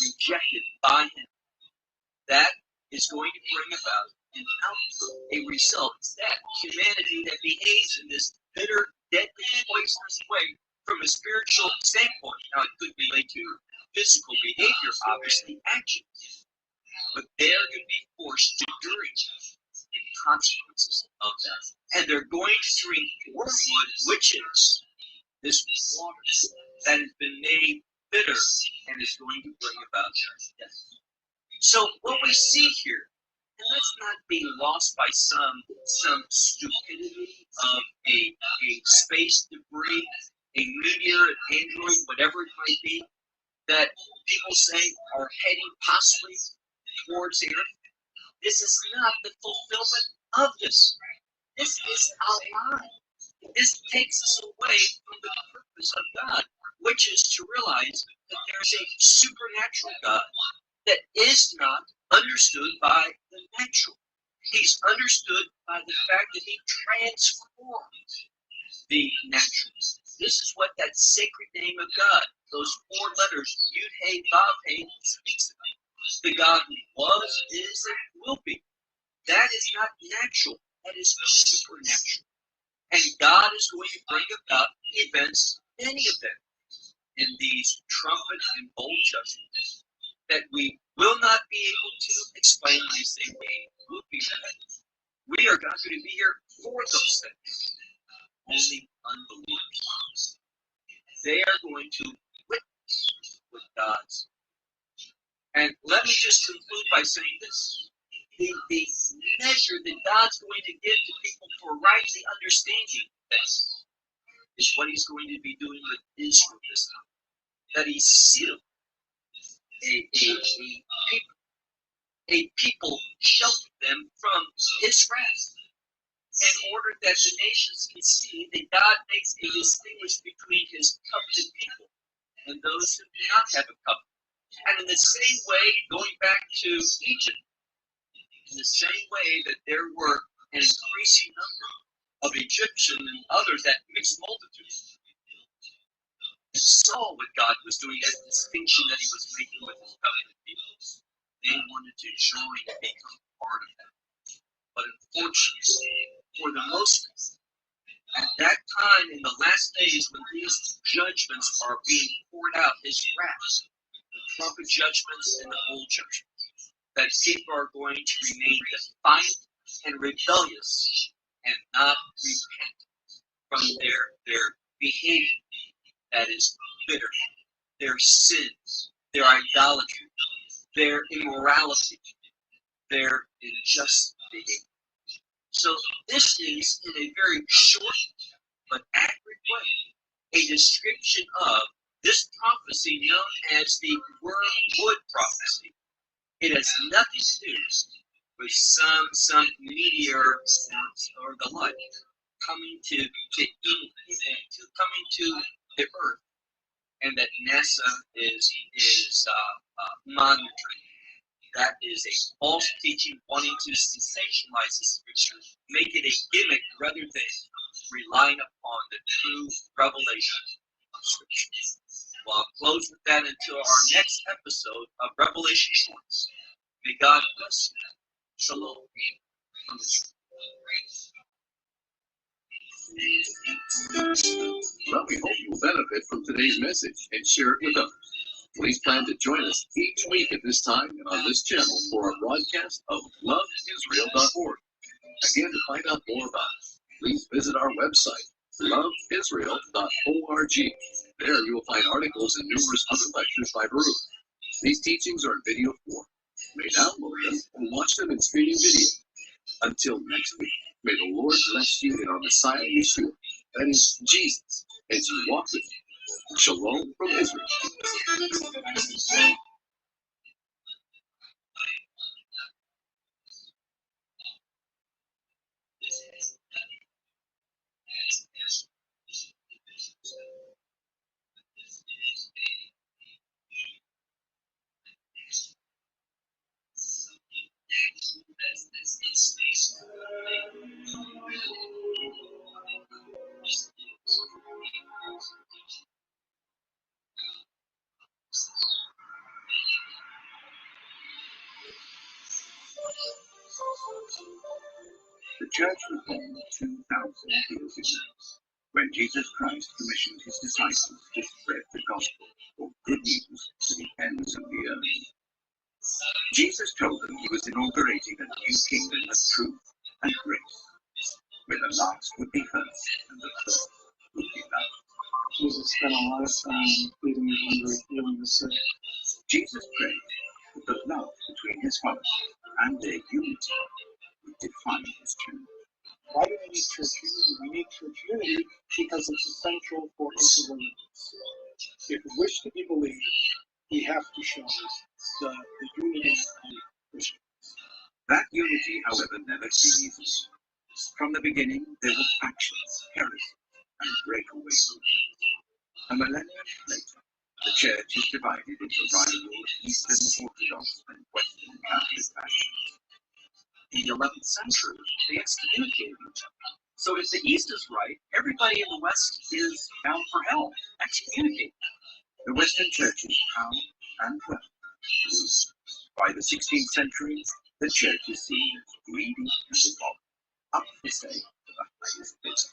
rejected by him. That is going to bring about an outcome, a result, that humanity that behaves in this bitter, deadly, poisonous way from a spiritual standpoint. Now, it could relate to physical behavior, obviously, action. But they're going to be forced to drink the consequences of that. And they're going to drink wormwood, which is this water that has been made bitter and is going to bring about death. So what we see here, and let's not be lost by some stupidity of a space debris, a meteor, an asteroid, whatever it might be, that people say are heading possibly towards the earth. This is not the fulfillment of this. This is a lie. This takes us away from the purpose of God, which is to realize that there's a supernatural God that is not understood by the natural. He's understood by the fact that he transforms the natural. This is what that sacred name of God, those four letters, Yud Hey Vav Hey, speaks about. The God who was, is, and will be. That is not natural. That is supernatural. And God is going to bring about events, many of them, in these trumpet and bowl judgments that we will not be able to explain. I say we will be that. We are not going to be here for those things. Only unbelievers. They are going to witness with God's. And let me just conclude by saying this. The measure that God's going to give to people for rightly understanding this is what he's going to be doing with Israel this time. That he sealed a people sheltered them from his wrath, in order that the nations can see that God makes a distinction between his covenant people and those who do not have a covenant. And in the same way, going back to Egypt, in the same way that there were an increasing number of Egyptian and others, that mixed multitude, and saw what God was doing, that distinction that he was making with his covenant people. They wanted to join and become part of that. But unfortunately, for the most part, at that time in the last days when these judgments are being poured out, his wrath, the trumpet judgments and the bowl judgments, that people are going to remain defiant and rebellious and not repent from their behavior that is bitter, their sins, their idolatry, their immorality, their unjust behavior. So this is, in a very short but accurate way, a description of this prophecy known as the wormwood prophecy. It has nothing to do with some meteor or the like coming to the Earth, and that NASA is monitoring. That is a false teaching, wanting to sensationalize the scriptures, make it a gimmick rather than relying upon the true revelation of scripture. Well, I'll close with that until our next episode of Revelation Shorts. May God bless you. Shalom from Israel. Well, we hope you will benefit from today's message and share it with others. Please plan to join us each week at this time and on this channel for a broadcast of loveisrael.org. Again, to find out more about us, please visit our website, loveisrael.org. There you will find articles and numerous other lectures by Russo. These teachings are in video form. You may download them or watch them in streaming video. Until next week, may the Lord bless you in our Messiah Yeshua, that is Jesus, as you walk with him. Shalom from Israel. The church was born 2,000 years ago, when Jesus Christ commissioned his disciples to spread the gospel, or good news, to the ends of the earth. Jesus told them he was inaugurating a new kingdom of truth and grace, where the last would be first and the first would be last. Jesus spent a lot of time feeding the hungry, healing the sick. Jesus prayed that the love between his followers and their unity would define his church. Why do we need church unity? We need church unity because it's essential for interreligions. If we wish to be believed, we have to show the unity of Christians. That unity, however, never came easy. From the beginning, there were factions, heresy, and breakaway movements. A millennium later, The church is divided into rival Eastern Orthodox and Western Catholic factions. In the 11th century, they excommunicated each other. So if the East is right, everybody in the West is bound for hell, excommunicated. The Western Church is proud and well. By the 16th century, the church is seen as greedy and immoral, up for sale to the highest bidder.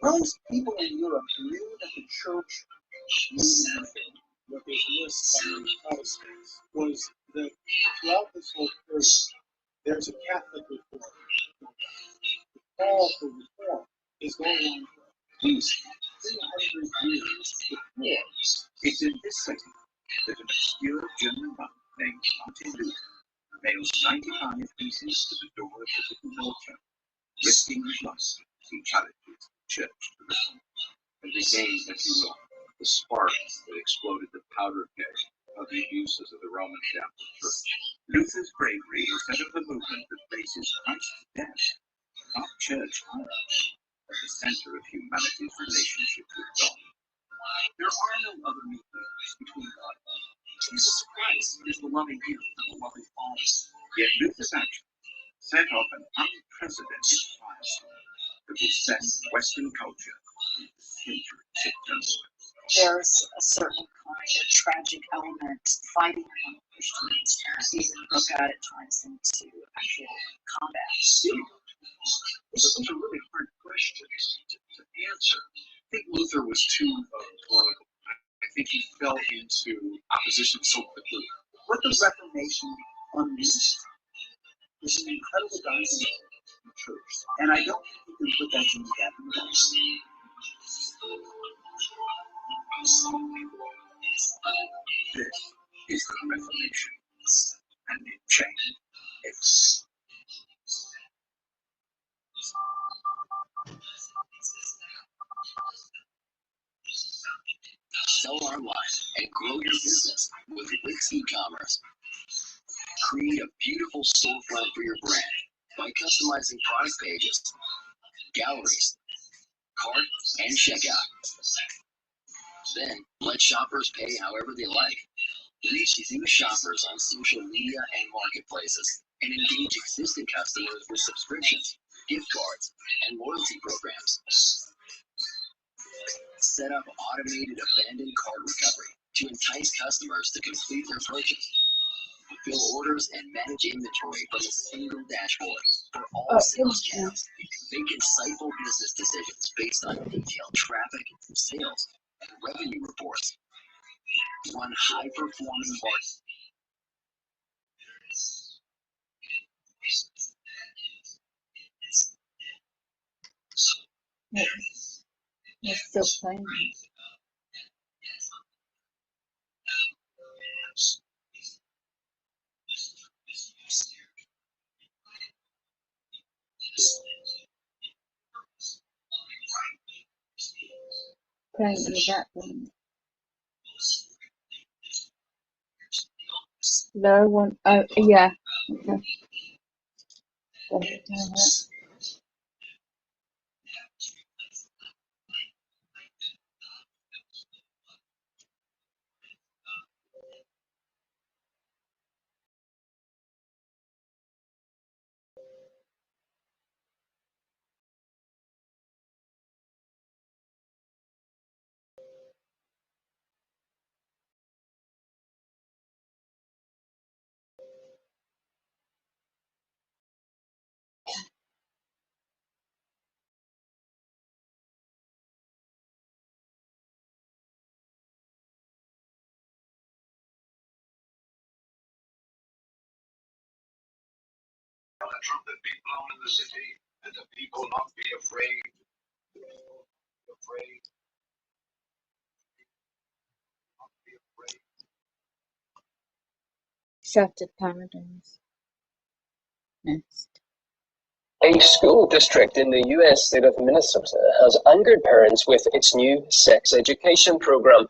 Most people in Europe knew that the church needed nothing. What they missed by the Protestants was that throughout this whole period, there's a Catholic reform. The call for reform is going on for at least 300 years before. It's in this setting that an obscure German monk named Martin Luther nails 95 pieces to the door of the Wittenberg church, risking his life as he challenges the church to reform. And became, if you will, the spark that exploded the powder keg of the abuses of the Roman Catholic Church. Luther's bravery is that of the movement that places Christ's death, not church hierarchy, at the center of humanity's relationship with God. There are no other mediators between God and man. Jesus Christ is the loving gift of the loving Father. Yet Luther's action set off an unprecedented firestorm that will send Western culture into centuries of turmoil. There's a certain kind of tragic element fighting among Christians, even broke out at times into actual combat. Those are really hard questions to answer. I think Luther was too political. I think he fell into opposition so quickly. What the Reformation unleashed is an incredible dynamism in the church, and I don't think you can put that in the cabinet. This is the Reformation, and it changed everything. Sell online and grow your business with Wix e-commerce. Create a beautiful storefront for your brand by customizing product pages, galleries, cart, and checkout. Then let shoppers pay however they like. Reach new shoppers on social media and marketplaces, and engage existing customers with subscriptions, gift cards, and loyalty programs. Set up automated abandoned cart recovery to entice customers to complete their purchase. Fulfill orders and manage inventory from a single dashboard for all sales channels. Make insightful business decisions based on detailed traffic, sales, and revenue reports. Run high-performing marketing. It's still playing. Playing in the background. No one. Oh, yeah. Okay. Damn it. The trumpet be blown in the city, and the people not be afraid. Shattered Paradise. Next. A school district in the U.S. state of Minnesota has angered parents with its new sex education program.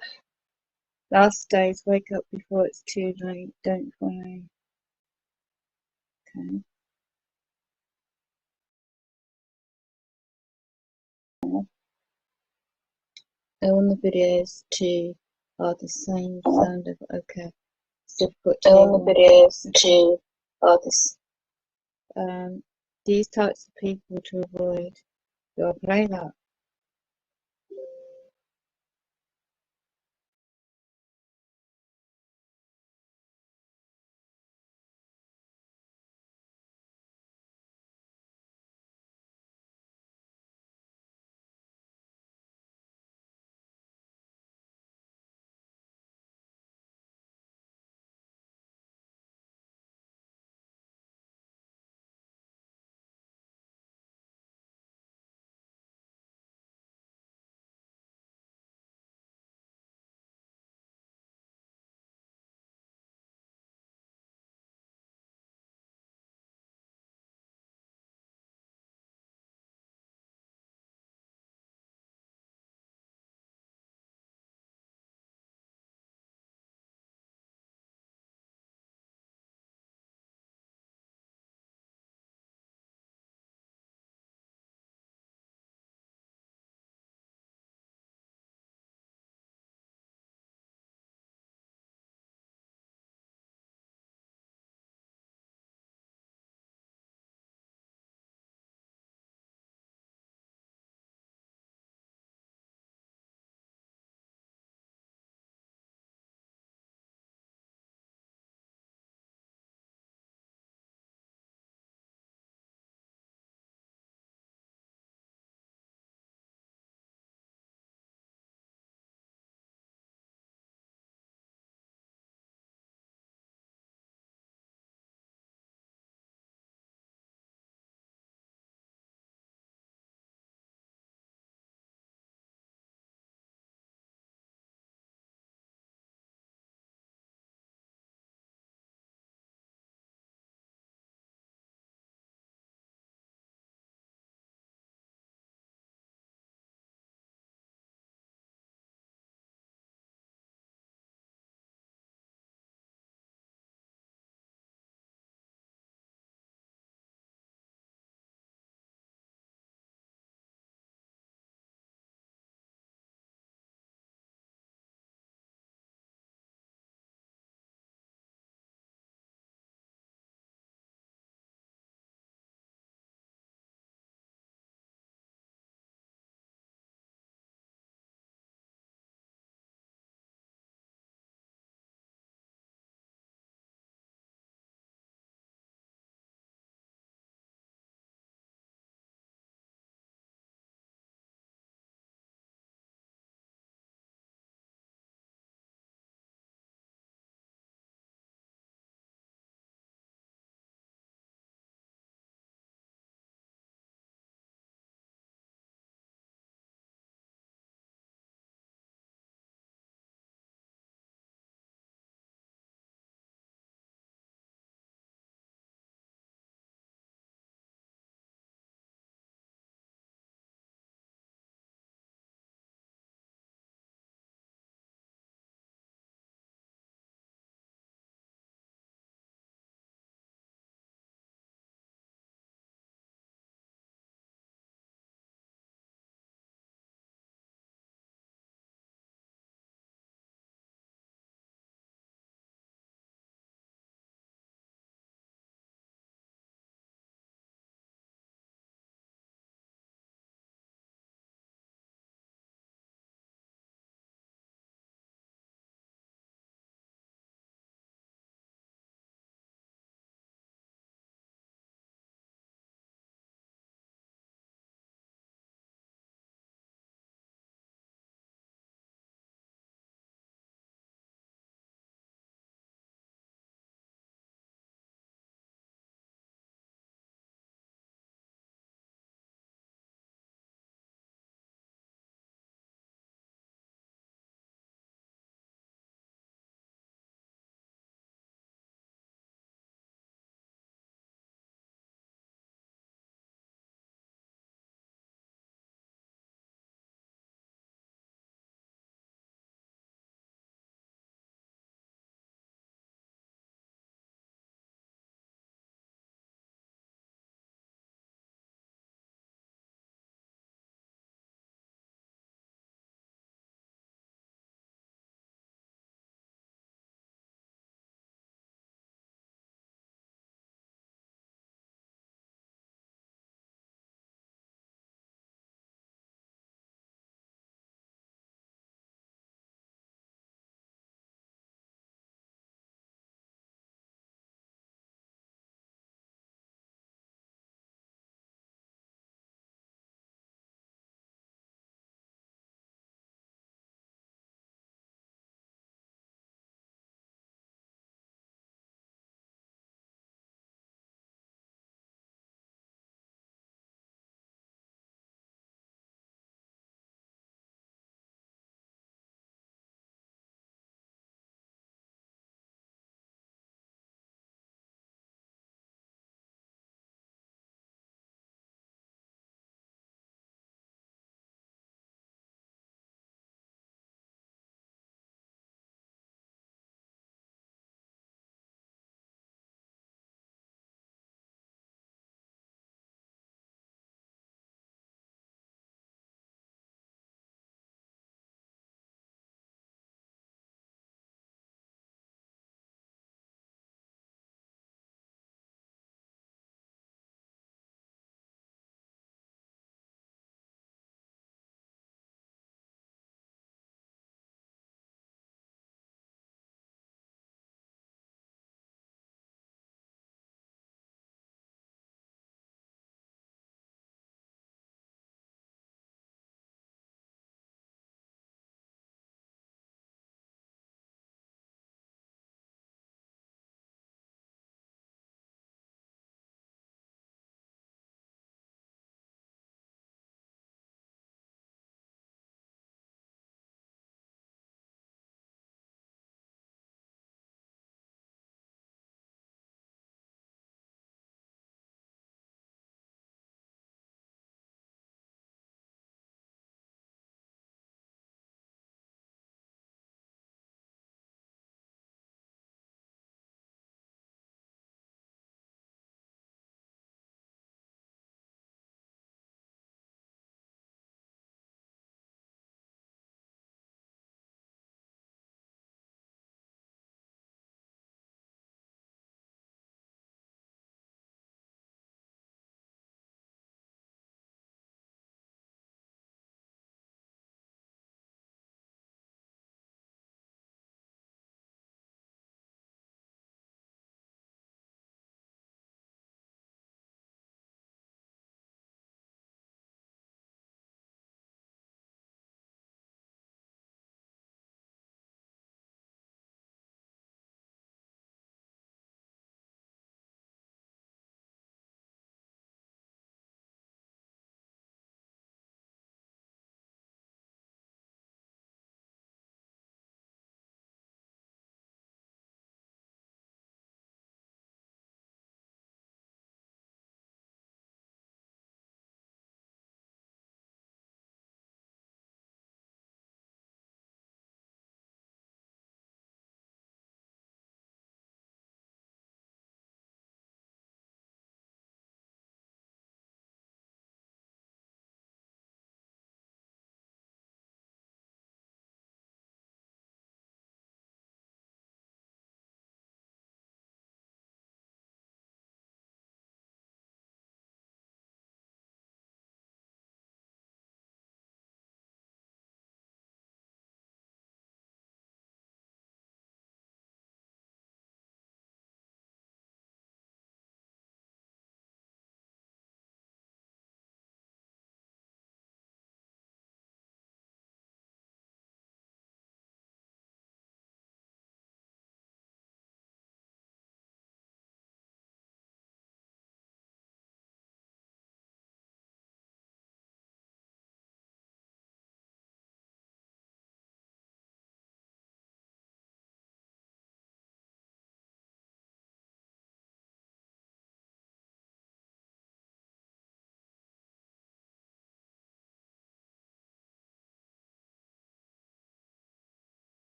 Last days, wake up before it's too late. Don't follow. Okay. I want the videos to are the same sound of okay. It's difficult to All the videos too are this. these types of people to avoid. Do I play that?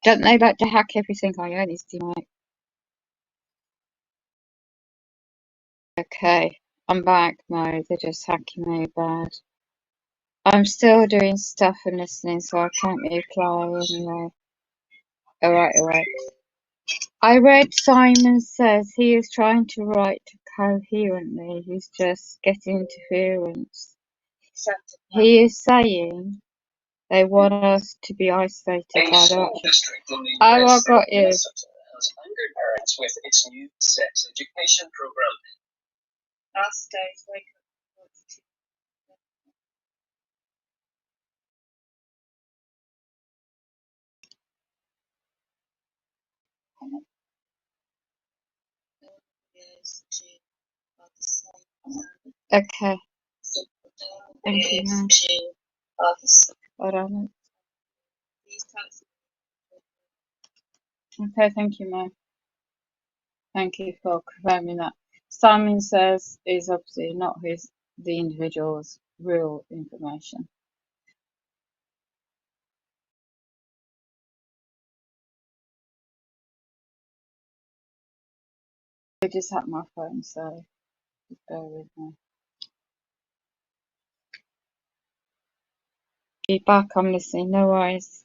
Don't they like to hack everything I own? Is tonight. Okay, I'm back. No, they're just hacking me bad. I'm still doing stuff and listening, so I can't reply anyway. Alright. I read Simon Says he is trying to write coherently. He's just getting interference. He is saying they want us to be isolated A by the school district in the I US got you. Minnesota has angered parents with its new sex education program. Last day's wake up. Okay. Thank you, ma'am. Hold on. Okay, thank you, ma'am. Thank you for confirming that. Simon Says is obviously not the individual's real information. I just hacked my phone, so just bear with me. Be back, I'm listening, no worries.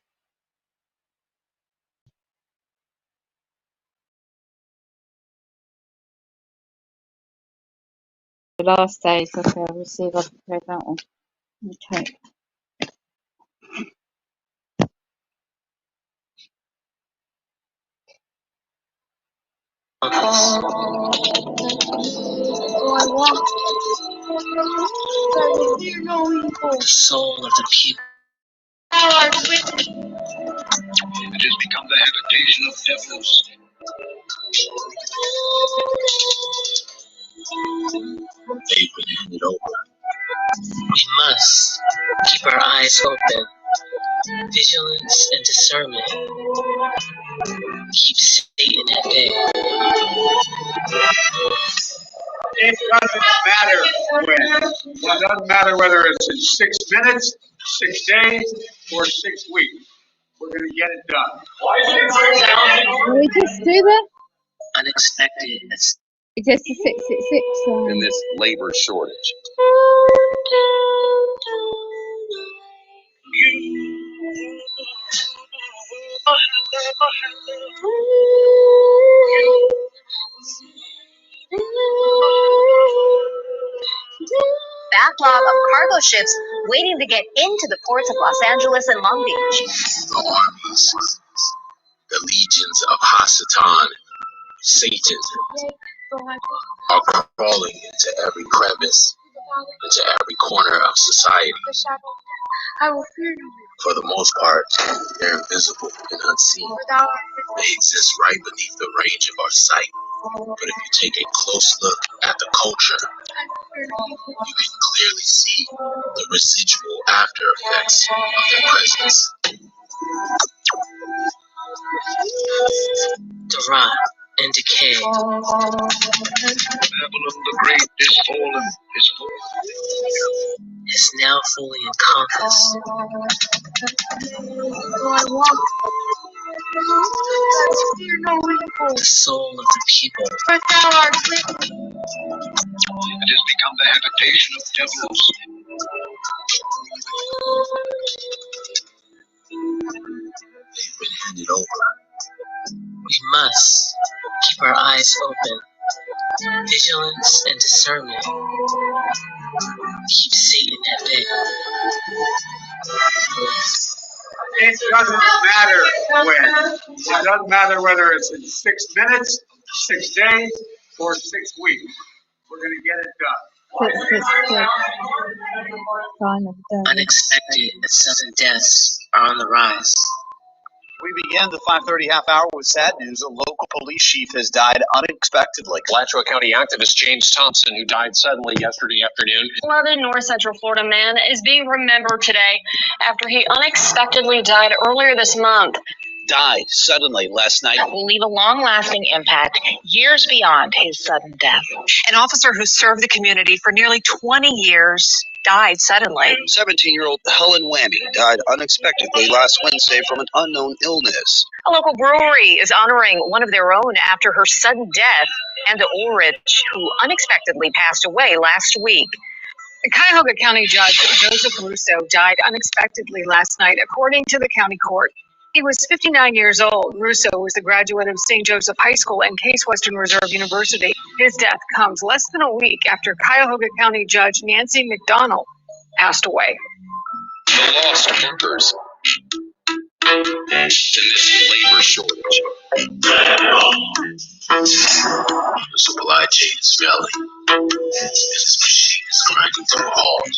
The last days, okay, we'll see if I can play that one. Okay. The soul of the people. It has become the habitation of devils. They've been handed over. We must keep our eyes open. Vigilance and discernment. Keep Satan at bay. It doesn't matter when. It doesn't matter whether it's in 6 minutes, 6 days, or 6 weeks. We're going to get it done. Can we just do that? Unexpected. It's just a 666 in this labor shortage. Backlog of cargo ships waiting to get into the ports of Los Angeles and Long Beach. The armies, the legions of Hasatan, Satan, are crawling into every crevice, into every corner of society. For the most part, they're invisible and unseen. They exist right beneath the range of our sight. But if you take a close look at the culture, you can clearly see the residual after effects of their presence. The rot and decay. Babylon the Great is fallen, is now fully encompassed. The soul of the people. It has become the habitation of devils. They've been handed over. We must keep our eyes open. Vigilance and discernment. Keep Satan at bay. It doesn't matter when. It doesn't matter whether it's in 6 minutes, 6 days, or 6 weeks. We're going to get it done. 666. Sign of devil. Unexpected and sudden deaths are on the rise. We begin the 5:30 half hour with sad news. A local police chief has died unexpectedly. Alachua County activist James Thompson, who died suddenly yesterday afternoon. Another North Central Florida man is being remembered today after he unexpectedly died earlier this month. Died suddenly last night. That will leave a long-lasting impact years beyond his sudden death. An officer who served the community for nearly 20 years died suddenly. 17-year-old Helen Whammy died unexpectedly last Wednesday from an unknown illness. A local brewery is honoring one of their own after her sudden death, and Ulrich, who unexpectedly passed away last week. Cuyahoga County Judge Joseph Russo died unexpectedly last night, according to the county court. He was 59 years old. Russo was a graduate of St. Joseph High School and Case Western Reserve University. His death comes less than a week after Cuyahoga County Judge Nancy McDonald passed away. The lost workers in this labor shortage. The supply chain is failing. This machine is grinding to a halt.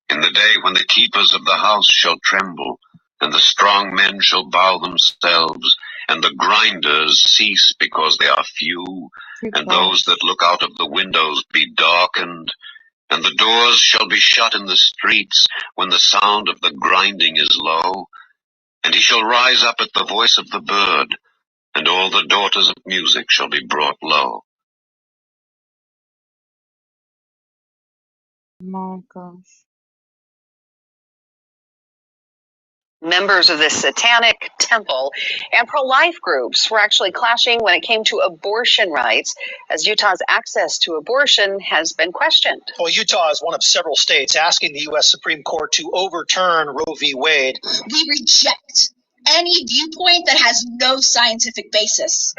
In the day when the keepers of the house shall tremble, and the strong men shall bow themselves, and the grinders cease because they are few, and those that look out of the windows be darkened, and the doors shall be shut in the streets when the sound of the grinding is low, and he shall rise up at the voice of the bird, and all the daughters of music shall be brought low. My gosh. Members of the Satanic Temple and pro-life groups were actually clashing when it came to abortion rights, as Utah's access to abortion has been questioned. Well, Utah is one of several states asking the U.S. Supreme Court to overturn Roe v. Wade. We reject any viewpoint that has no scientific basis.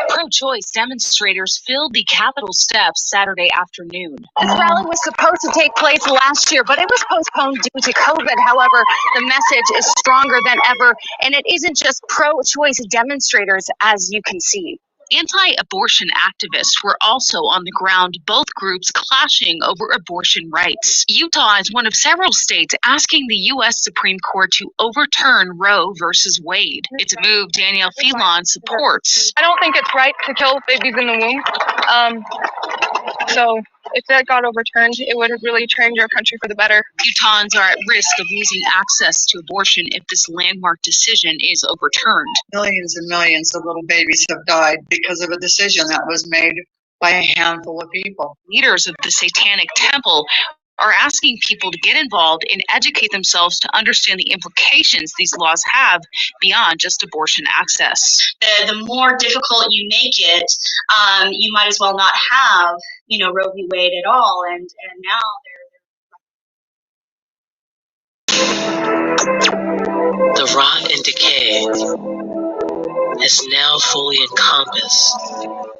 Pro-choice demonstrators filled the Capitol steps Saturday afternoon. This rally was supposed to take place last year, but it was postponed due to COVID. However, the message is stronger than ever, and it isn't just pro-choice demonstrators, as you can see. Anti-abortion activists were also on the ground, both groups clashing over abortion rights. Utah is one of several states asking the U.S. Supreme Court to overturn Roe versus Wade. It's a move Danielle Phelan supports. I don't think it's right to kill babies in the womb. So if that got overturned, it would have really changed our country for the better. Utahns are at risk of losing access to abortion if this landmark decision is overturned. Millions and millions of little babies have died because of a decision that was made by a handful of people. Leaders of the Satanic Temple are asking people to get involved and educate themselves to understand the implications these laws have beyond just abortion access. The more difficult you make it, you might as well not have, Roe v. Wade at all. And now The rot and decay has now fully encompassed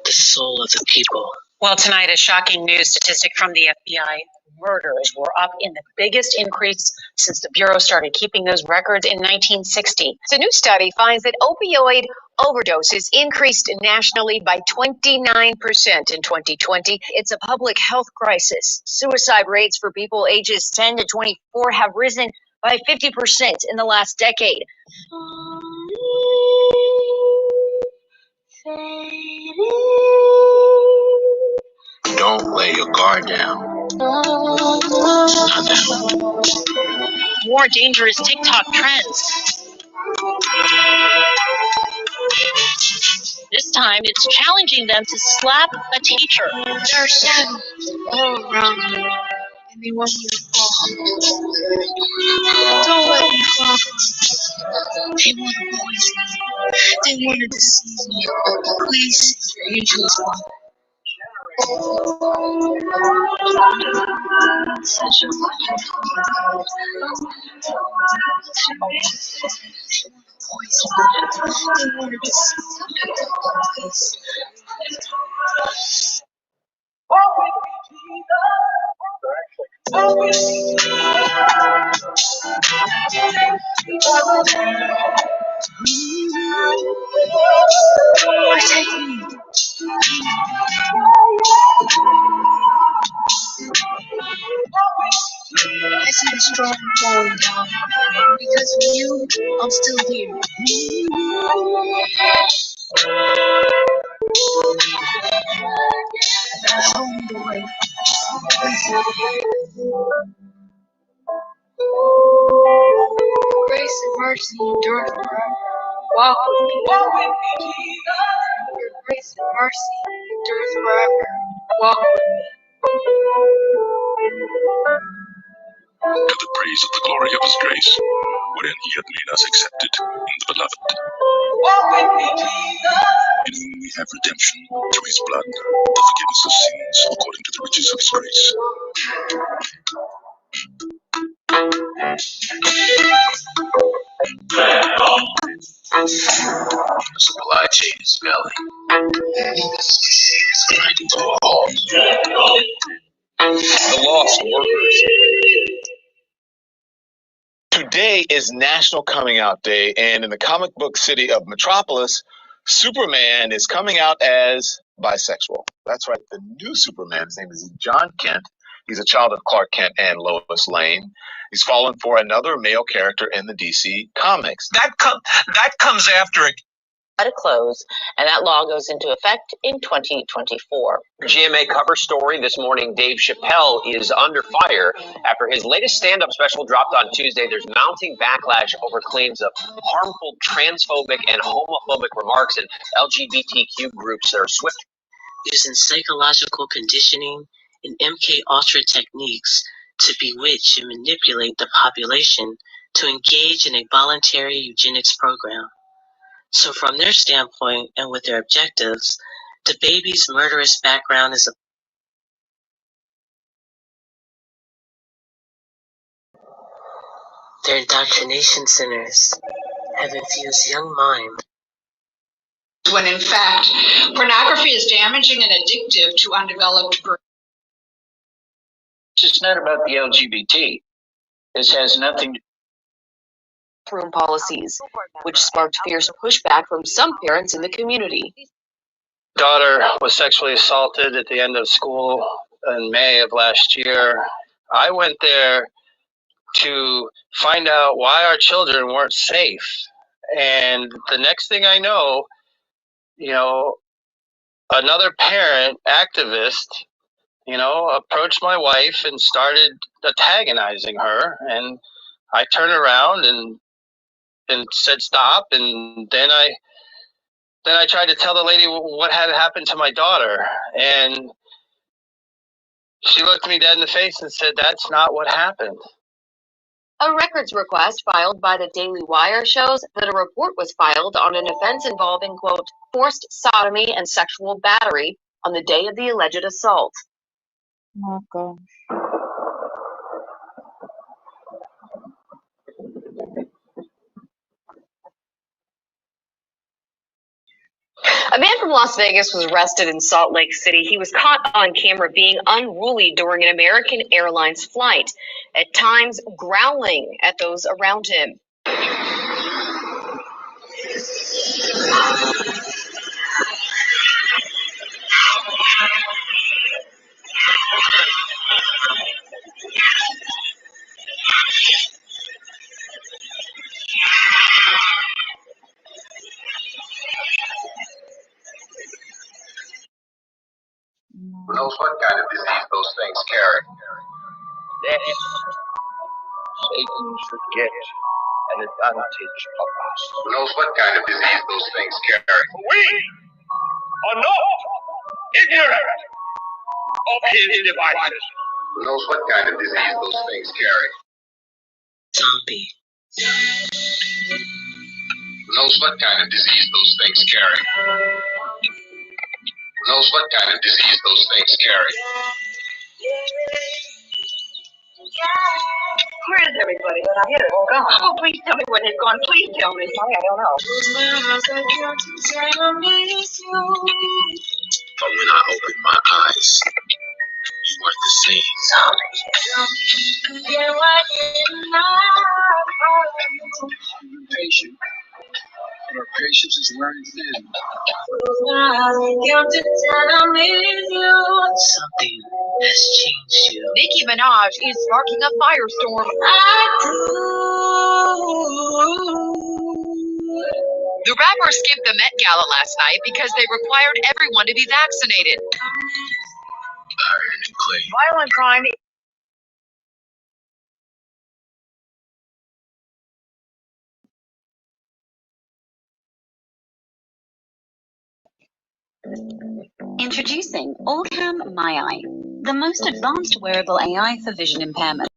the soul of the people. Well, tonight, a shocking news statistic from the FBI. Murders were up in the biggest increase since the Bureau started keeping those records in 1960. The new study finds that opioid overdoses increased nationally by 29% in 2020. It's a public health crisis. Suicide rates for people ages 10 to 24 have risen by 50% in the last decade. Don't lay your guard down. More dangerous TikTok trends. This time, it's challenging them to slap a teacher. There are 7 all around you, and they want you to fall. Don't let me fall. They want to poison me. They want to deceive me. Please send your angels, Father. Such a protect me. I see the storm going down. Because of you, I'm still here. Show me the way. Grace and mercy endure forever. Walk with me. Your grace and mercy endures forever. Walk with me. To the praise of the glory of his grace, wherein he hath made us accepted in the beloved. Walk with me, Jesus. In whom we have redemption through his blood, the forgiveness of sins according to the riches of his grace. The supply chain is failing. This machine is grinding to a halt. The lost workers. Today is National Coming Out Day, and in the comic book city of Metropolis, Superman is coming out as bisexual. That's right, the new Superman. His name is John Kent. He's a child of Clark Kent and Lois Lane. He's fallen for another male character in the DC comics. That comes after a To close, and that law goes into effect in 2024. GMA cover story this morning. Dave Chappelle is under fire after his latest stand-up special dropped on Tuesday. There's mounting backlash over claims of harmful transphobic and homophobic remarks, and LGBTQ groups that are swift Using psychological conditioning and MK Ultra techniques to bewitch and manipulate the population to engage in a voluntary eugenics program. So from their standpoint and with their objectives, the baby's murderous background is their indoctrination centers have infused young minds. When in fact, pornography is damaging and addictive to undeveloped brains. It's not about the LGBT. This has nothing to Room policies, which sparked fierce pushback from some parents in the community. daughter was sexually assaulted at the end of school in May of last year. I went there to find out why our children weren't safe. And the next thing I know, another parent activist, approached my wife and started antagonizing her. And I turned around and said stop. And then I tried to tell the lady what had happened to my daughter. And she looked me dead in the face and said, "That's not what happened." A records request filed by the Daily Wire shows that a report was filed on an offense involving, quote, forced sodomy and sexual battery on the day of the alleged assault. My God. A man from Las Vegas was arrested in Salt Lake City. He was caught on camera being unruly during an American Airlines flight, at times growling at those around him. Who knows what kind of disease those things carry? Death, Satan's gift, an advantage of us. Who knows what kind of disease those things carry? We are not ignorant of his devices. Who knows what kind of disease those things carry? Zombie. Who knows what kind of disease those things carry? Who knows what kind of disease those things carry? Where is everybody? I hear it all gone. Oh, please tell me where they've gone. Please tell me. Sorry, I don't know. But when I opened my eyes, you weren't the same. You're patient, but our patience is wearing thin. Something has changed you. Nicki Minaj is sparking a firestorm. The rapper skipped the Met Gala last night because they required everyone to be vaccinated. Iron and clay. Violent crime. Introducing Allcam My Eye, the most advanced wearable AI for vision impairment.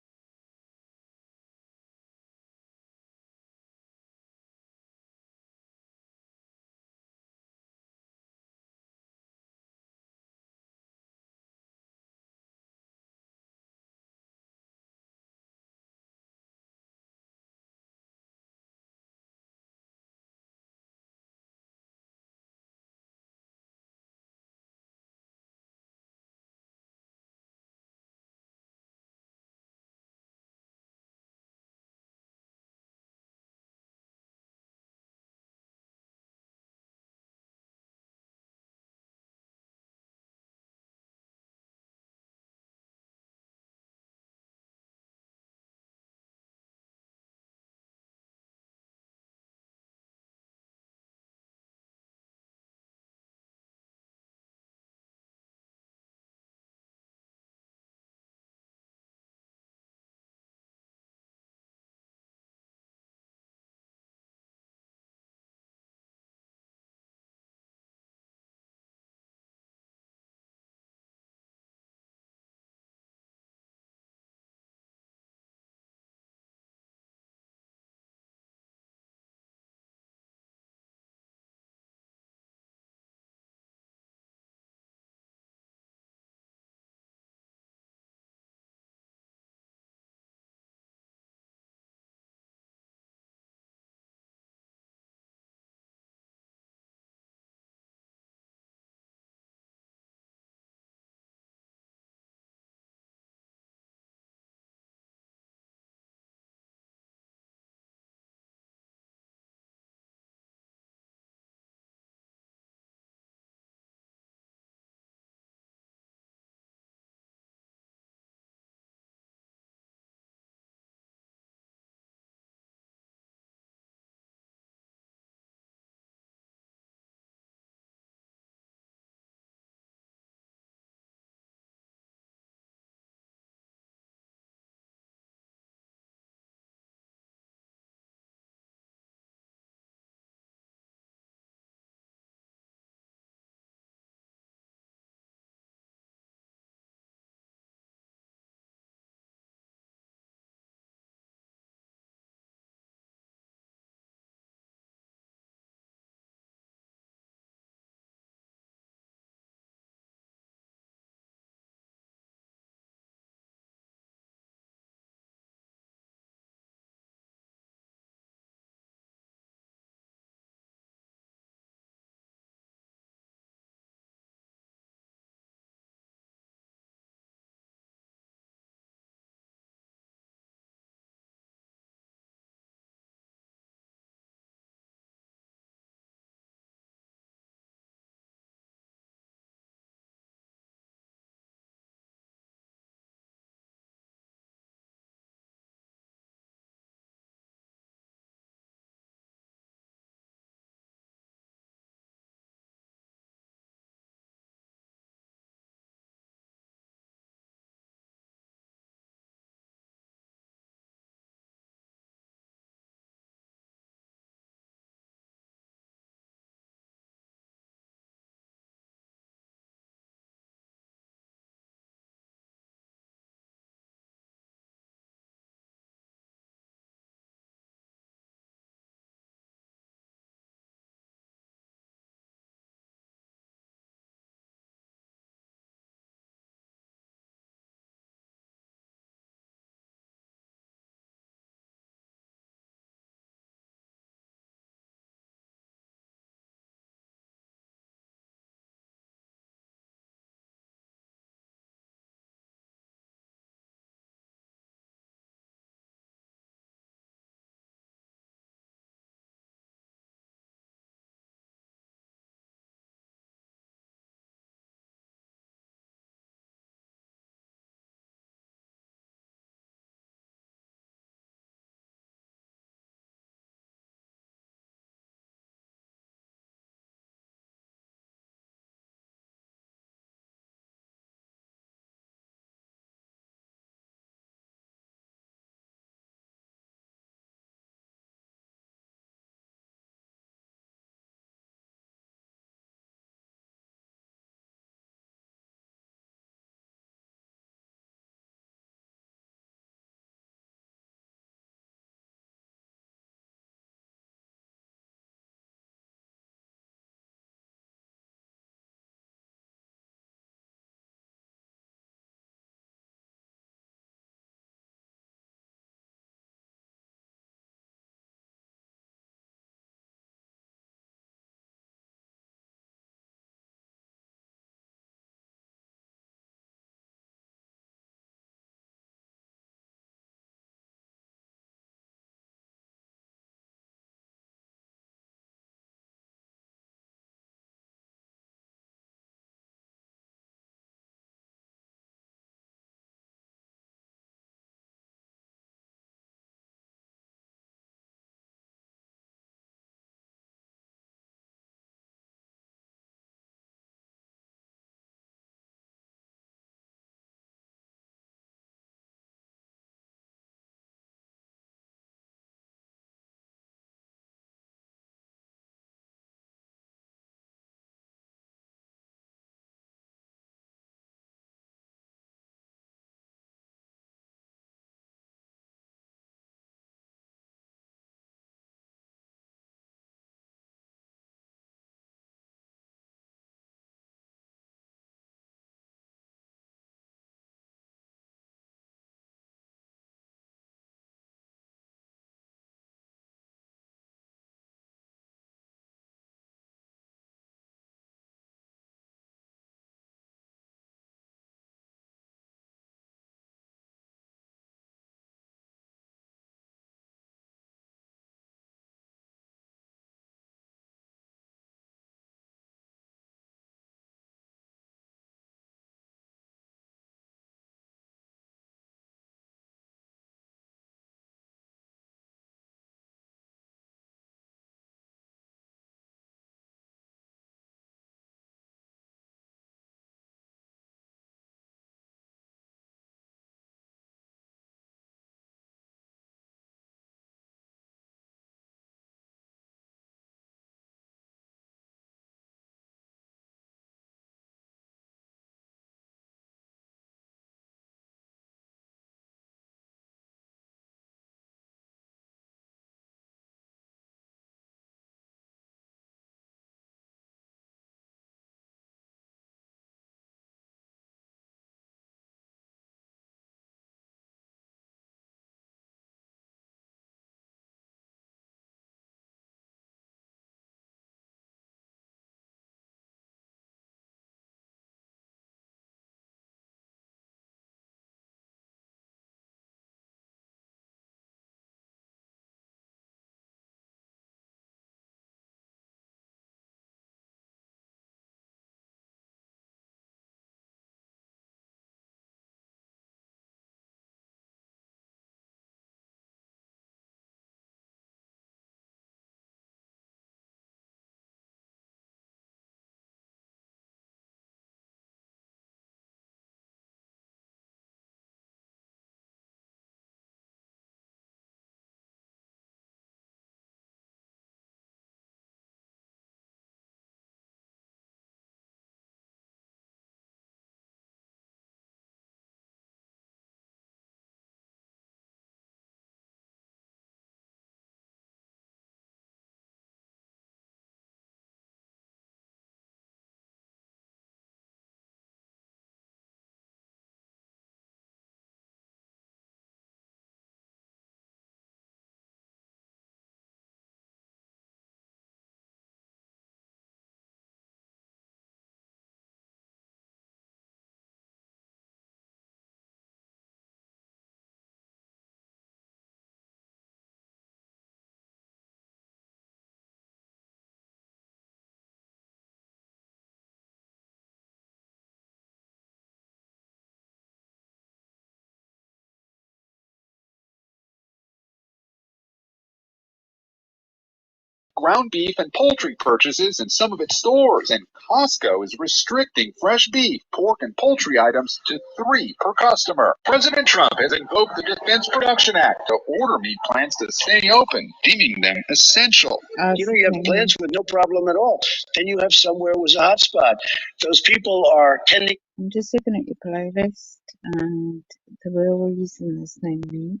ground beef and poultry purchases in some of its stores, and Costco is restricting fresh beef, pork, and poultry items to 3 per customer. President Trump has invoked the Defense Production Act to order meat plants to stay open, deeming them essential. You have plants with no problem at all. Then you have somewhere was a hotspot. Those people are tending. I'm just looking at your playlist, and the real reason there's no meat.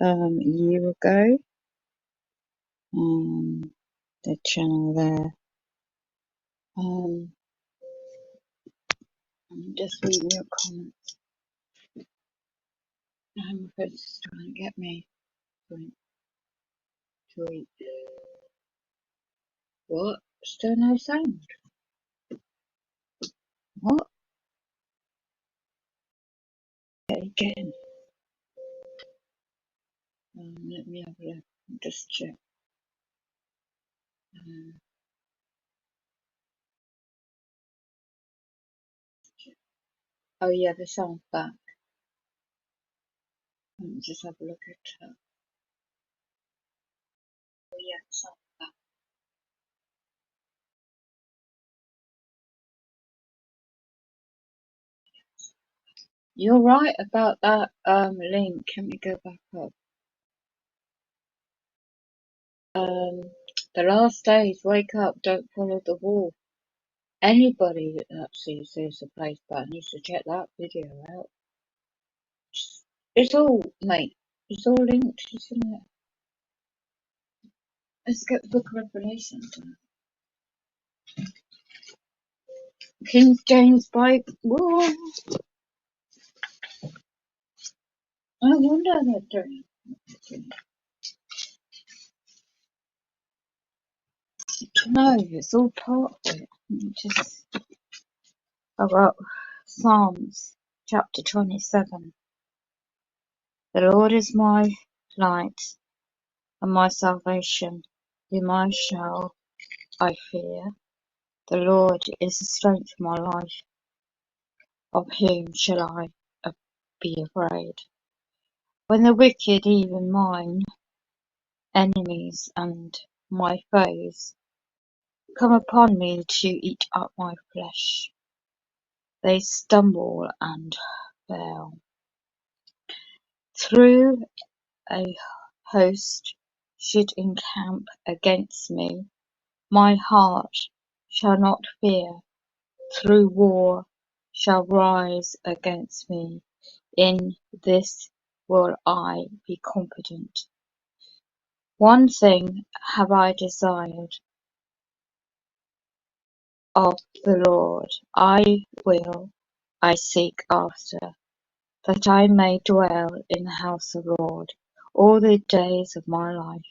A year ago, the channel there. I'm just reading your comments. Chris trying to get me to eat. What? Still no sound? What? Again. Let me have a look. Just check. Oh yeah, the sound's back. Let me just have a look at it. Oh yeah, the sound's back. You're right about that link. Let me go back up. The last days, wake up, don't follow the wolf. Anybody that sees there's a place back needs to check that video out. It's all, mate. It's all linked, isn't it? Let's get the Book of Revelation. King James Bible. Whoa. I wonder they're doing. No, it's all part of it. Just I've got Psalms chapter 27. The Lord is my light and my salvation. Whom I shall I fear? The Lord is the strength of my life. Of whom shall I be afraid? When the wicked, even mine enemies and my foes, come upon me to eat up my flesh, they stumble and fail. Through a host should encamp against me, my heart shall not fear. Through war shall rise against me, in this will I be confident. One thing have I desired of the Lord, I seek after, that I may dwell in the house of the Lord all the days of my life,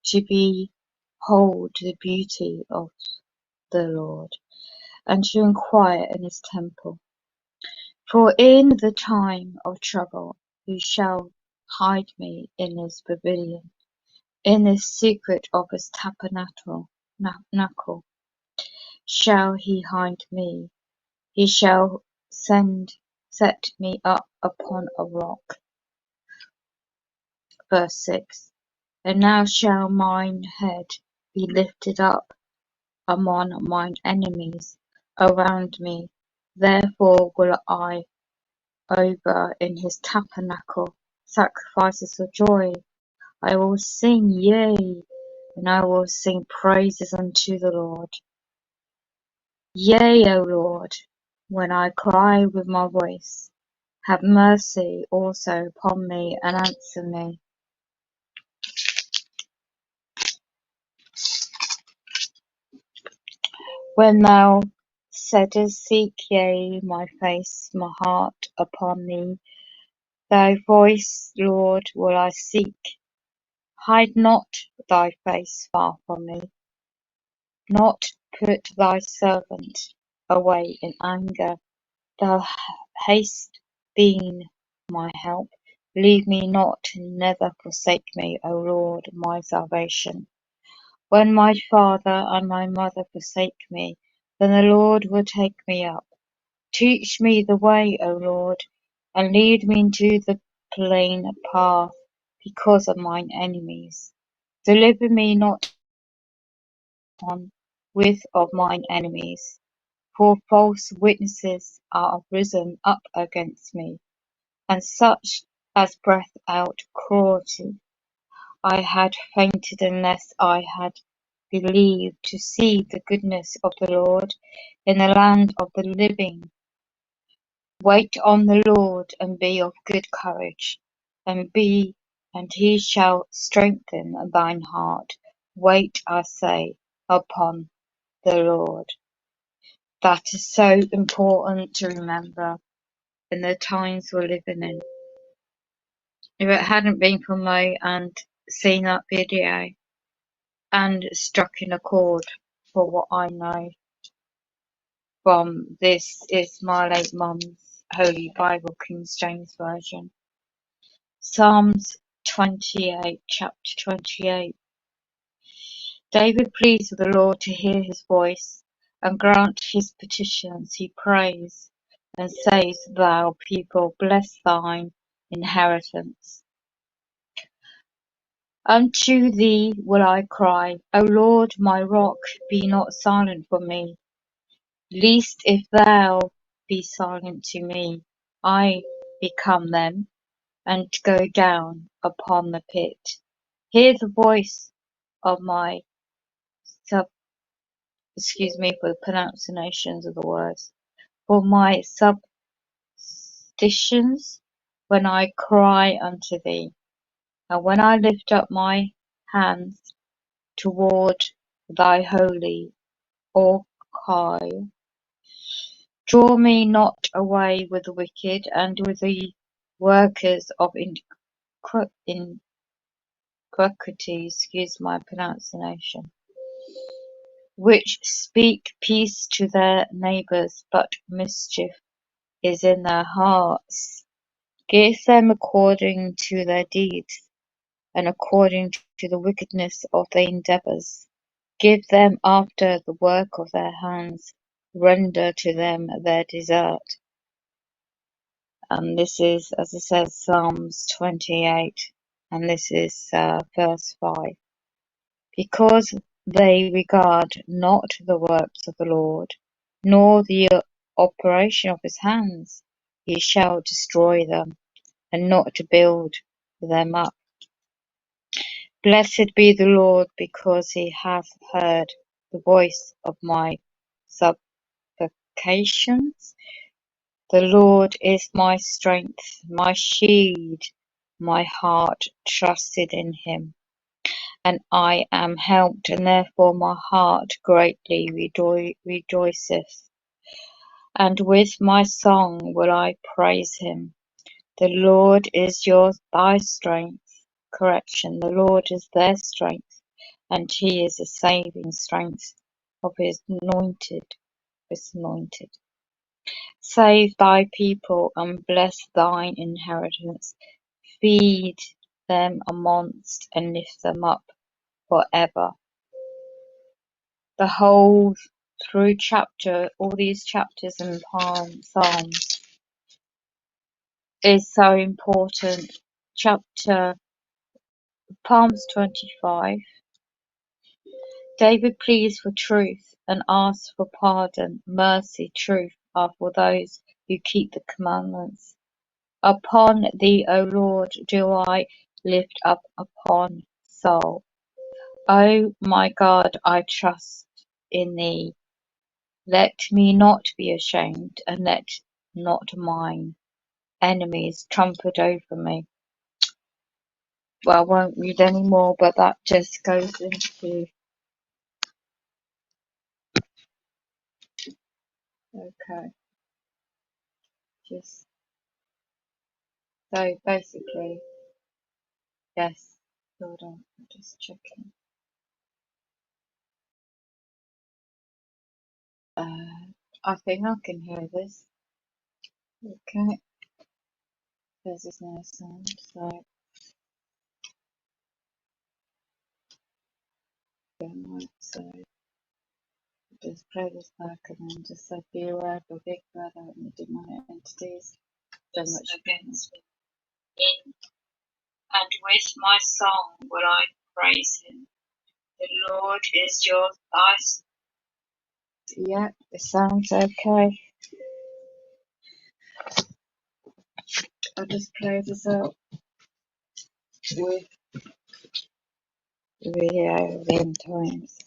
to behold the beauty of the Lord, and to inquire in his temple. For in the time of trouble he shall hide me in his pavilion, in the secret of his tabernacle shall he hide me. He shall set me up upon a rock. Verse 6. And now shall mine head be lifted up among mine enemies around me. Therefore will I over in his tabernacle sacrifices of joy. I will sing, yea, and I will sing praises unto the Lord. Yea, O Lord, when I cry with my voice, have mercy also upon me and answer me. When thou saidst, seek ye my face, my heart upon thee, thy voice, Lord, will I seek. Hide not thy face far from me. Not put thy servant away in anger. Thou hast been my help. Leave me not, neither forsake me, O Lord, my salvation. When my father and my mother forsake me, then the Lord will take me up. Teach me the way, O Lord, and lead me into the plain path because of mine enemies. Deliver me not on with of mine enemies, for false witnesses are risen up against me, and such as breath out cruelty. I had fainted unless I had believed to see the goodness of the Lord in the land of the living. Wait on the Lord, and be of good courage, and he shall strengthen thine heart. Wait, I say, upon the Lord. That is so important to remember in the times we're living in. If it hadn't been for me and seeing that video and struck in a chord for what I know from this is my late mum's Holy Bible, King James Version. Psalms 28, chapter 28. David pleads with the Lord to hear his voice and grant his petitions. He prays and says, Thou people, bless thine inheritance. Unto thee will I cry, O Lord, my rock, be not silent for me. Lest if thou be silent to me, I become them, and go down upon the pit. Hear the voice of my excuse me for the pronunciations of the words, for my supplications when I cry unto thee, and when I lift up my hands toward thy holy archive. Draw me not away with the wicked and with the workers of iniquity, excuse my pronunciation, which speak peace to their neighbours, but mischief is in their hearts. Give them according to their deeds, and according to the wickedness of their endeavours. Give them after the work of their hands. Render to them their desert. And this is, as it says, Psalms 28, and this is verse 5. Because they regard not the works of the Lord, nor the operation of his hands, he shall destroy them, and not to build them up. Blessed be the Lord, because he hath heard the voice of my supplications. The Lord is my strength, my shield. My heart trusted in him, and I am helped, and therefore my heart greatly rejoiceth. And with my song will I praise him. The Lord is thy strength. Correction. The Lord is their strength, and he is the saving strength of his anointed. Save thy people and bless thine inheritance. Feed them amongst and lift them up forever. The whole through chapter, all these chapters in Psalms is so important. Chapter Psalms 25. David pleads for truth and asks for pardon. Mercy, truth are for those who keep the commandments. Upon thee, O Lord, do I lift up upon soul. O my God, I trust in thee. Let me not be ashamed, and let not mine enemies trumpet over me. Well, I won't read any more, but that just goes into, okay, just, so basically, yes, hold on, I'm just checking. I think I can hear this. Okay, there's this no sound, so, so just play this back and then just say, be aware of a big brother and the demonic entities. So much against me. In and with my song will I Praise him. The Lord is your life. Yeah, it sounds okay. I'll just play this up with the video of the end times.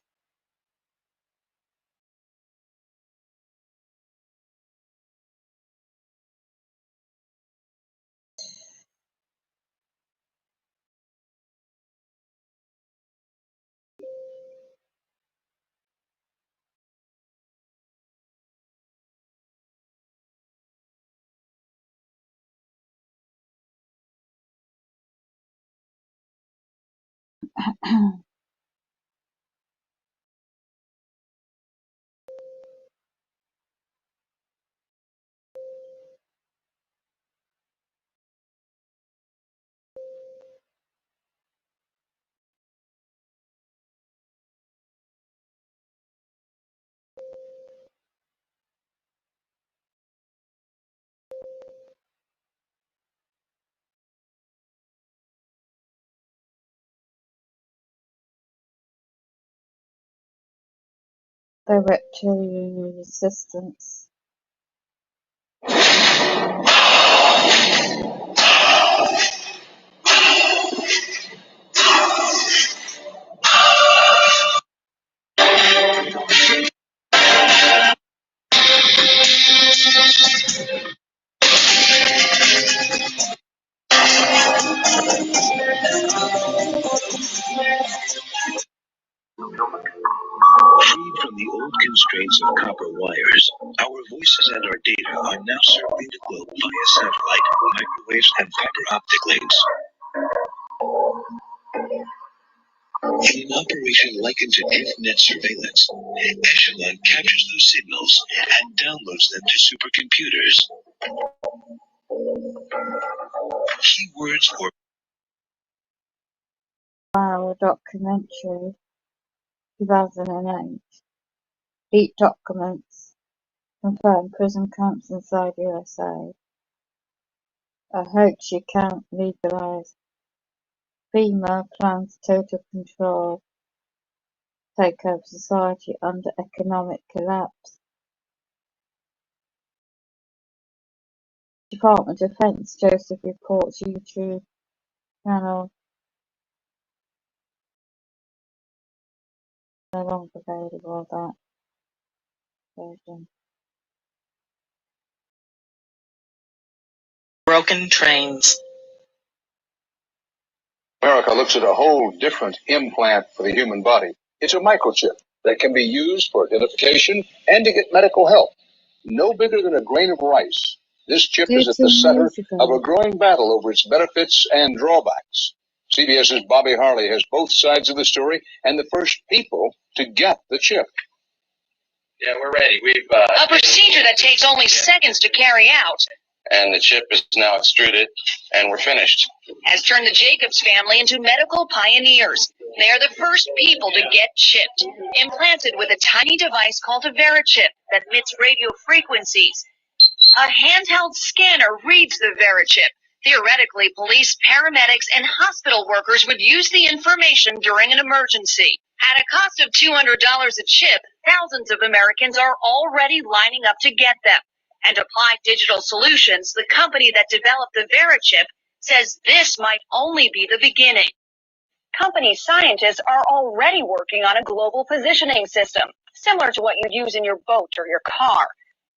The reptilian resistance. Freed from the old constraints of copper wires, our voices and our data are now circling the globe via satellite, microwaves, and fiber optic links. In an operation likened to DriftNet surveillance, Echelon captures those signals and downloads them to supercomputers. Keywords for Wow, documentary, 2008. Leaked documents confirm prison camps inside USA. A hoax you can't legalize. FEMA plans total control. Take over society under economic collapse. Department of Defense Joseph reports YouTube channel no longer available. That version. Broken trains. America looks at a whole different implant for the human body. It's a microchip that can be used for identification and to get medical help. No bigger than a grain of rice. This chip is at the 13 center years of ago. a growing battle over its benefits and drawbacks. CBS's Bobby Harley has both sides of the story and the first people to get the chip. Yeah, we're ready. We've a procedure that takes only seconds to carry out and the chip is now extruded, and we're finished. has turned the Jacobs family into medical pioneers. They are the first people to get chipped, implanted with a tiny device called a VeriChip that emits radio frequencies. A handheld scanner reads the VeriChip. Theoretically, police, paramedics, and hospital workers would use the information during an emergency. At a cost of $200 a chip, thousands of Americans are already lining up to get them. And Applied Digital Solutions, the company that developed the VeriChip, says this might only be the beginning. Company scientists are already working on a global positioning system, similar to what you'd use in your boat or your car,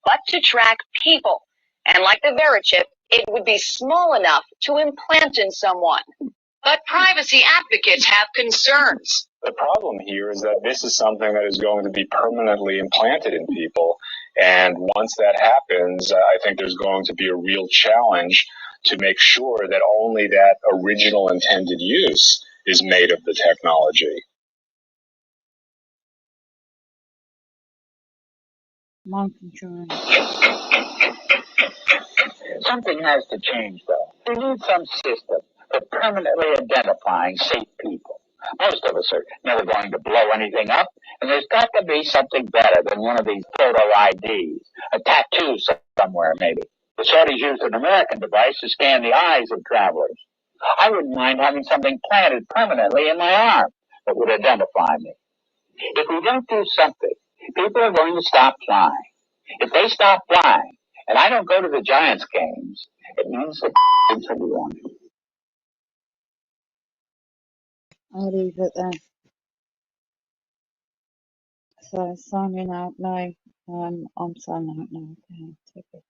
but to track people. And like the VeriChip, it would be small enough to implant in someone. But privacy advocates have concerns. The problem here is that this is something that is going to be permanently implanted in people. And once that happens, I think there's going to be a real challenge to make sure that only that original intended use is made of the technology. Mind control. Something has to change, though. We need some system for permanently identifying safe people. Most of us are never going to blow anything up, and there's got to be something better than one of these photo IDs. A tattoo somewhere, maybe. The Saudis used an American device to scan the eyes of travelers. I wouldn't mind having something planted permanently in my arm that would identify me. If we don't do something, people are going to stop flying. If they stop flying, and I don't go to the Giants games, it means that will be on. I'll leave it there. So signing out now. I'm signing out now. Okay, take it.